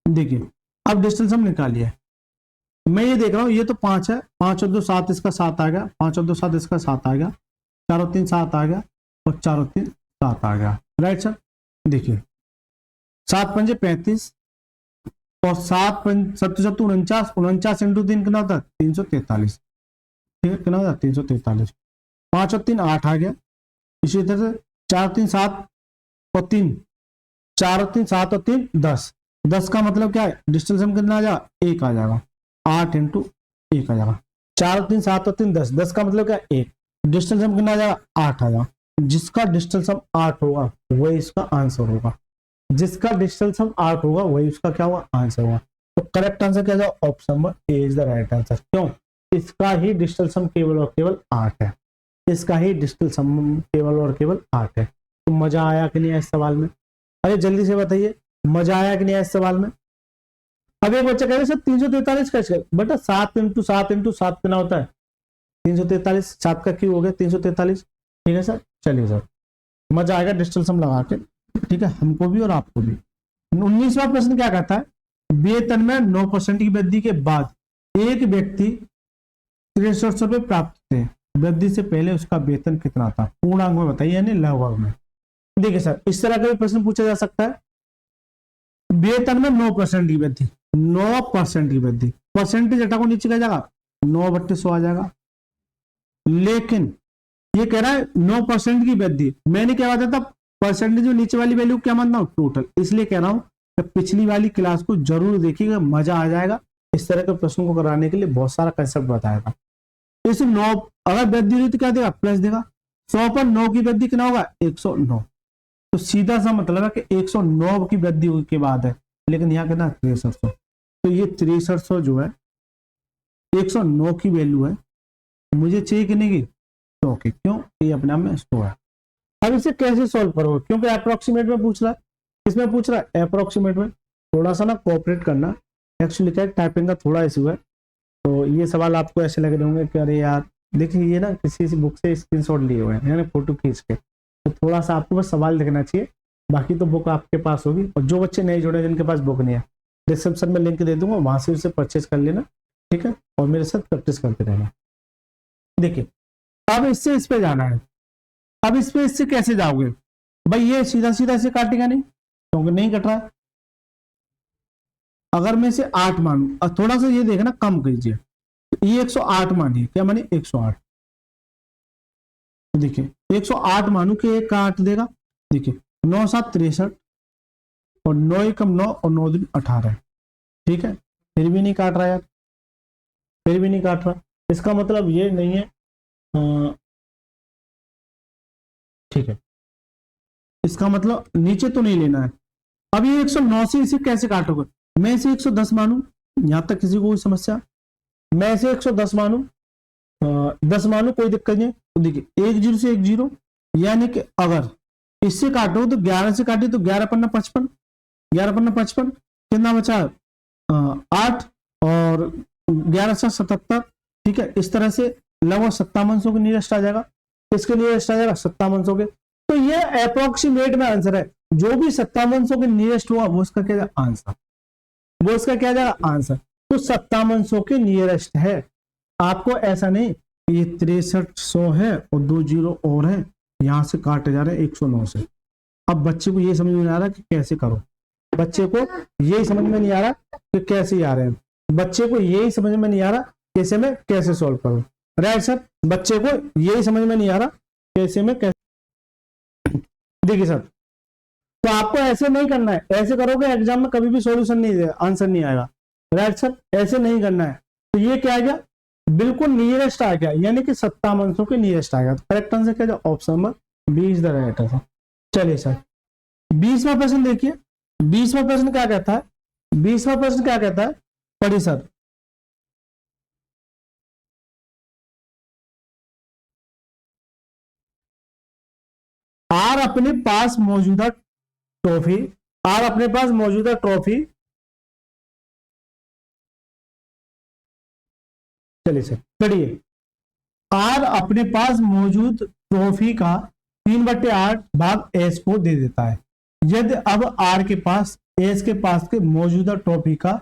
देखिए अब डिजिटल सम निकालिए। मैं ये देख रहा हूँ ये तो 5 है, 5 और 2 7, इसका 7 आ गया। 5 और 2 7, इसका 7 आ गया। 4 और 3 7 आ गया, और 4 और 3 7 आ गया। Right sir. देखिए 7 पंजे 35 और 7 7 49, 49 इंटू 3 कितना होता है? 343। ठीक है, कितना होता है? 343। 5 और 3 8 आ गया। इसी तरह से 4 3 7 और 3, 4 और 3 7 और 3 10। 10 का मतलब क्या है? डिजिटल सम कितना आ जाएगा? 1 आ जाएगा। 8 इंटू 1 आ जाएगा। 4 और 3 7 और 3 10, 10 का मतलब क्या है? 1। डिजिटल सम कितना आ जाएगा? 8 आ जाएगा। जिसका डिजिटल सम 8 होगा वही इसका आंसर होगा। जिसका डिजिटल सम 8 होगा वही उसका क्या होगा? आंसर होगा। तो करेक्ट आंसर क्या जाएगा? Option number A is the right answer. क्यों? इसका ही डिजिटल सम केवल और केवल 8 है। इसका ही डिजिटल सम केवल और केवल 8 है। तो मजा आया कि नहीं आया इस सवाल में? अरे जल्दी से बताइए, मजा आया कि नहीं आया इस सवाल में? अब एक बच्चा कह रहे सर 343 कैसे? बेटा 7 इंटू 7 इंटू 7 कितना होता है? 343। 7 का क्यों हो गया 343? ठीक है सर। चलिए सर, मजा आएगा डिजिटल सम लगा के, ठीक है, हमको भी और आपको भी। 19वां प्रश्न क्या कहता है? वेतन में 9% की वृद्धि के बाद एक व्यक्ति 63 रुपए प्राप्त थे। वृद्धि से पहले उसका वेतन कितना था? पूर्णांक में बताइए, यानी लगभग में। देखिए सर, इस तरह का भी प्रश्न पूछा जा सकता है। वेतन में 9% की वृद्धि, 9% की वृद्धि, परसेंटेज हटा को नीचे क्या जाएगा? 9/100 आ जाएगा। लेकिन ये कह रहा है 9% की वृद्धि। मैंने क्या बताया था? परसेंटेज में नीचे वाली वैल्यू क्या मानता हूं? टोटल। इसलिए कह रहा हूं कि पिछली वाली क्लास को जरूर देखिएगा, मजा आ जाएगा। इस तरह के प्रश्नों को कराने के लिए बहुत सारा कंसेप्ट बताया था। इस 9 अगर वृद्धि हुई तो क्या देगा? प्लस देगा। 100 पर 9 की वृद्धि कितना होगा? 109। तो सीधा सा मतलब है कि 109 की वृद्धि के बाद है, लेकिन यहाँ कितना? 6300। तो ये 6300 जो है 109 की वैल्यू है, मुझे चाहिए कि नहीं? तो क्यों? ये अपने आप में 100 है। अब इसे कैसे सॉल्व करोगे? क्योंकि अप्रोक्सीमेट में पूछ रहा है। किसमें पूछ रहा है? अप्रोक्सीमेट में। थोड़ा सा ना कोऑपरेट करना। एक्चुअली क्या टाइपिंग का थोड़ा इशू है, तो ये सवाल आपको ऐसे लग रहे होंगे कि अरे यार देखिए ये ना किसी बुक से स्क्रीनशॉट लिए हुए हैं, यानी फोटो खींच के। तो थोड़ा सा आपको बस सवाल लिखना चाहिए, बाकी तो बुक आपके पास होगी। और जो बच्चे नहीं जुड़े, जिनके पास बुक नहीं है, डिस्क्रिप्शन में लिंक दे दूंगा, वहां से उसे परचेज कर लेना। ठीक है, और मेरे साथ प्रैक्टिस करते रहना। देखिए अब इससे इस पे जाना है। अब इस पे इससे कैसे जाओगे भाई, ये सीधा सीधा से काटेगा नहीं क्योंकि नहीं कट रहा। अगर मैं इसे 8 मानू, और थोड़ा सा ये देखना कम कीजिए, ये 108 मानिए, क्या मानिए 108। देखिए 108 मानू कि एक काट देगा। देखिए 9 7 63 और 9 एकम 9 और 9 दिन 18। ठीक है, फिर भी नहीं काट रहा यार, फिर भी नहीं काट रहा। इसका मतलब ये नहीं है, ठीक है, इसका मतलब नीचे तो नहीं लेना है। अब ये 109 से इसे कैसे काटोगे, मैं इसे 110 मानू, यहां तक किसी को कोई समस्या, मैं इसे 110 मानू, 10 मानू, कोई दिक्कत नहीं। तो देखिए 1 0 से 1 0, यानी कि अगर इससे काटो तो 11 से काटे तो 11 पन्ना 55, 11 पन्ना 55, कितना बचा 8 और 11 से 77। ठीक है, इस तरह से लगभग 5700 के नियरेस्ट आ जाएगा। इसके नियरेस्ट आ जाएगा 5700 के। तो ये अप्रोक्सीमेट में आंसर है, जो भी 5700 के नियरेस्ट हुआ वो उसका क्या आंसर, वो इसका क्या जाएगा आंसर। तो 5700 के नियरेस्ट है। आपको ऐसा नहीं ये 6300 है और 2 जीरो और है, यहां से काटे जा रहे हैं 109 से। अब बच्चे को ये समझ में नहीं आ रहा कि कैसे करो, बच्चे को यही समझ में नहीं आ रहा कि कैसे आ रहे हैं, बच्चे को यही समझ में नहीं आ रहा कैसे मैं कैसे सॉल्व करूं। राइट सर, बच्चे को यही समझ में नहीं आ रहा कैसे मैं कैसे। देखिए सर, तो आपको ऐसे नहीं करना है, ऐसे करोगे एग्जाम में कभी भी सॉल्यूशन नहीं देगा, आंसर नहीं आएगा। राइट सर, ऐसे नहीं करना है। तो ये क्या आ गया, बिल्कुल नियरेस्ट आ गया, यानी कि 5700 के नियरेस्ट आ गया। तो करेक्ट आंसर क्या, option number 20 the right answer. चलिए सर 20वां प्रश्न देखिए, 20वां प्रश्न क्या कहता है, 20वां प्रश्न क्या कहता है, पढ़िए सर। आर अपने पास मौजूदा ट्रॉफी, आर अपने पास मौजूदा ट्रॉफी, चलिए सर पढ़िए। आर अपने पास मौजूद ट्रॉफी का 3/8 भाग एस को दे देता है। यदि अब आर के पास एस के पास के मौजूदा ट्रॉफी का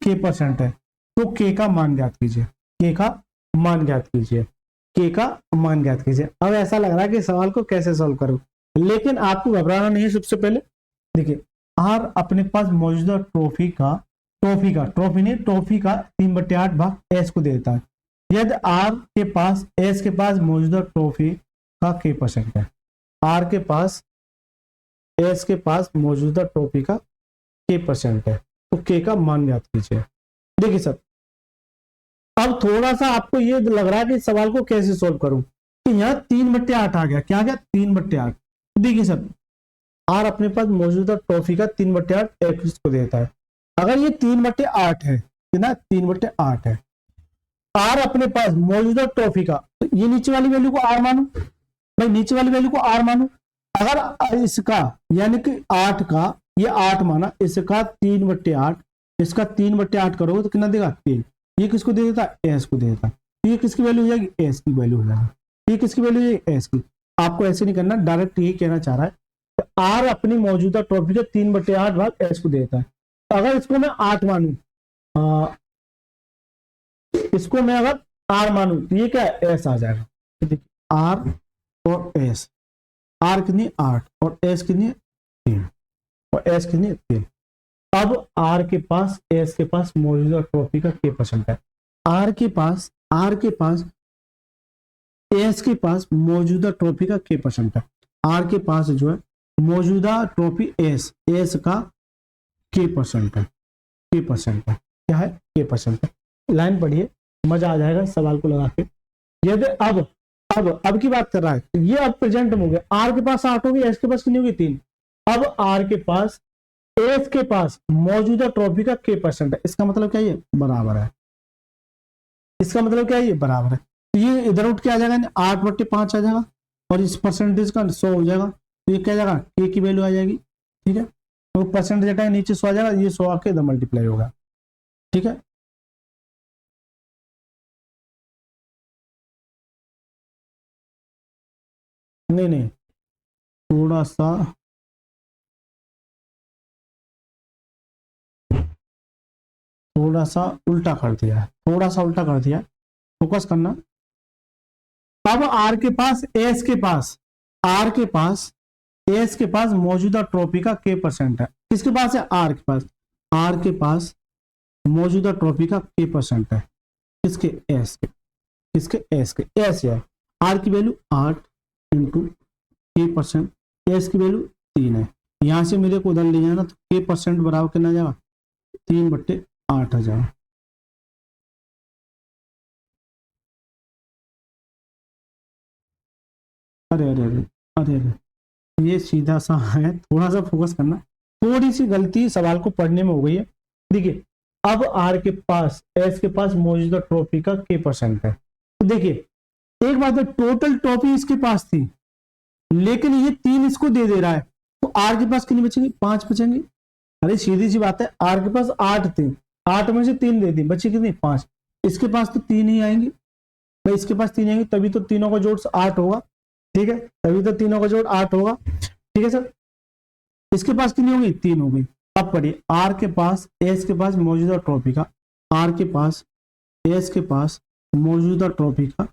के परसेंट है तो के का मान ज्ञात कीजिए, के का मान ज्ञात कीजिए, के का मान ज्ञात कीजिए। अब ऐसा लग रहा है कि सवाल को कैसे सॉल्व करूं, लेकिन आपको घबराना नहीं है। सबसे पहले देखिए, आर अपने पास मौजूदा ट्रॉफी नहीं ट्रॉफी का 3/8 भाग एस को देता है। यदि आर के पास एस के पास मौजूदा ट्रॉफी का के परसेंट है, आर के पास एस के पास मौजूदा ट्रॉफी का के परसेंट है तो के का मान ज्ञात कीजिए। देखिए सर, अब थोड़ा सा आपको ये लग रहा है कि सवाल को कैसे सोल्व करूं, तो यहाँ 3/8 आ गया, क्या आ गया 3/8। देखिए सर, आर अपने पास मौजूदा ट्रॉफी का 3/8 एक्स को देता है। अगर ये 3/8 है, कितना 3/8 है, आर अपने पास मौजूदा ट्रॉफी का, तो ये नीचे वाली वैल्यू को आर मानो भाई, नीचे वाली वैल्यू को आर मानो। अगर इसका यानी कि 8 का ये 8 माना, इसका 3/8, इसका 3/8 करोगे तो कितना देगा 3। ये किसको दे देता है, एस को दे देता। ये किसकी वैल्यू हो जाएगी, एस की वैल्यू हो जाएगी। ये किसकी वैल्यू है, एस की। आपको ऐसे नहीं करना, डायरेक्ट ये कहना चाह रहा है कि आर अपनी मौजूदा ट्रॉफी का 3/8 भाग एस को देता है। अगर इसको मैं 8 मानू, इसको मैं अगर आर मानू तो ये क्या है, एस आ जाएगा। तो देखिए आर और एस, आर कितनी 8 और एस कितनी 3 और एस कितनी 3। अब आर के पास एस के पास मौजूदा ट्रॉफी का के परसेंट है, आर के पास एस के पास मौजूदा ट्रॉफी का के परसेंट है। आर के पास जो है मौजूदा ट्रॉफी एस का के परसेंट है, के परसेंट है, क्या है के परसेंट है। लाइन पढ़िए, मजा आ जाएगा सवाल को लगा के। यदि अब की बात कर रहा है, ये अब प्रेजेंट में हो गया, आर के पास 8 होगी, एस के पास कितनी होगी 3। अब आर के पास एस के पास मौजूदा ट्रॉफी का के परसेंट है, इसका मतलब क्या, ये बराबर है, इसका मतलब क्या है ये बराबर है। तो ये इधर उठ के आ जाएगा, 8/5 आ जाएगा और इस परसेंटेज का 100 हो जाएगा। तो ये क्या जाएगा, के की वैल्यू आ जाएगी। ठीक है, तो परसेंटेज हटाए नीचे 100 आ जाएगा, ये 100 आके इधर मल्टीप्लाई होगा। ठीक है, नहीं थोड़ा सा उल्टा कर दिया है, थोड़ा सा उल्टा कर दिया, फोकस करना। अब आर के पास एस के पास आर के पास एस के पास मौजूदा ट्रॉफी का k% है। किसके पास है? आर के पास। आर के पास मौजूदा ट्रॉफी का k% है। किसके? एस के। किसके? एस के। एस है, आर की वैल्यू 8 इंटू k%, एस की वैल्यू 3 है। यहां से मेरे को उधर ले जाना तो k% बराबर कितना जाएगा? 3/8 आ जाएगा। अरे अरे अरे अरे अरे, ये सीधा सा है, थोड़ा सा फोकस करना। थोड़ी सी गलती सवाल को पढ़ने में हो गई है। देखिए, अब आर के पास एस के पास मौजूदा ट्रॉफी का k% है। तो देखिए एक बात है, टोटल ट्रॉफी इसके पास थी, लेकिन ये 3 इसको दे दे रहा है, तो आर के पास कितनी बचेंगी? 5 बचेंगी। अरे सीधी सी बात है, आर के पास 8 थी, 8 में से 3 दे दी, बची कितनी? 5। इसके पास तो 3 ही आएंगी भाई, इसके पास 3 आएंगी, तभी तो तीनों का जोड़ 8 होगा। ठीक है, तभी तो तीनों का जोड़ 8 होगा। ठीक है सर, इसके पास कितनी होगी? 3 होगी। अब पढ़िए, आर के पास एस के पास मौजूदा ट्रॉफी का, आर के पास एस के पास मौजूदा ट्रॉफी का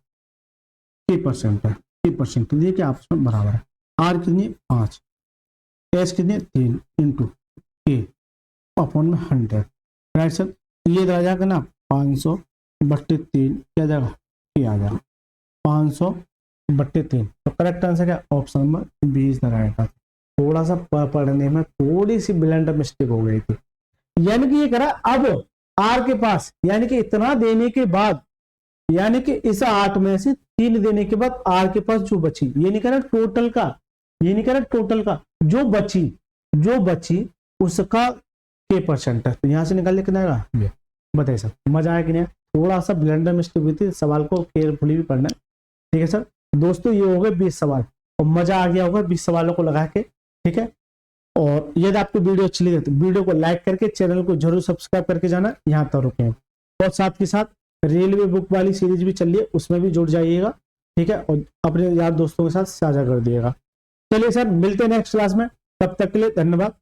k% है। k% तो देखिए आपस में बराबर है। आर कितनी? 5, एस कितनी? 3 इंटू k अपॉन में 100। राइट सर, ये आ जाएगा ना 500/3, क्या जाएगा? k आ जाएगा 500/3। तो करेक्ट आंसर क्या? ऑप्शन नंबर 20 रहेगा। थोड़ा सा पढ़ने में थोड़ी सी ब्लेंडर मिस्टेक हो गई थी, यानी कि ये करा अब आर के पास, यानी कि इतना देने के बाद, यानी कि इस 8 में से 3 देने के बाद आर के पास जो बची, ये नहीं करा टोटल का, ये नहीं करा टोटल का, जो बची उसका k% है। तो यहां से निकाल ले कितना आएगा? ये बताइए सर, मजा आया कि नहीं? थोड़ा सा ब्लेंडर मिस्टेक हुई थी, सवाल को केयरफुली भी पढ़ना। ठीक है सर दोस्तों, ये हो गए 20 सवाल और मजा आ गया होगा 20 सवालों को लगा के। ठीक है, और यदि आपको वीडियो अच्छी लगे तो वीडियो को लाइक करके चैनल को जरूर सब्सक्राइब करके जाना, यहाँ तक रुके। और साथ के साथ रेलवे बुक वाली सीरीज भी चल रही है, उसमें भी जुड़ जाइएगा। ठीक है, और अपने यार दोस्तों के साथ साझा कर दिएगा। चलिए सर, मिलते हैं नेक्स्ट क्लास में, तब तक के लिए धन्यवाद।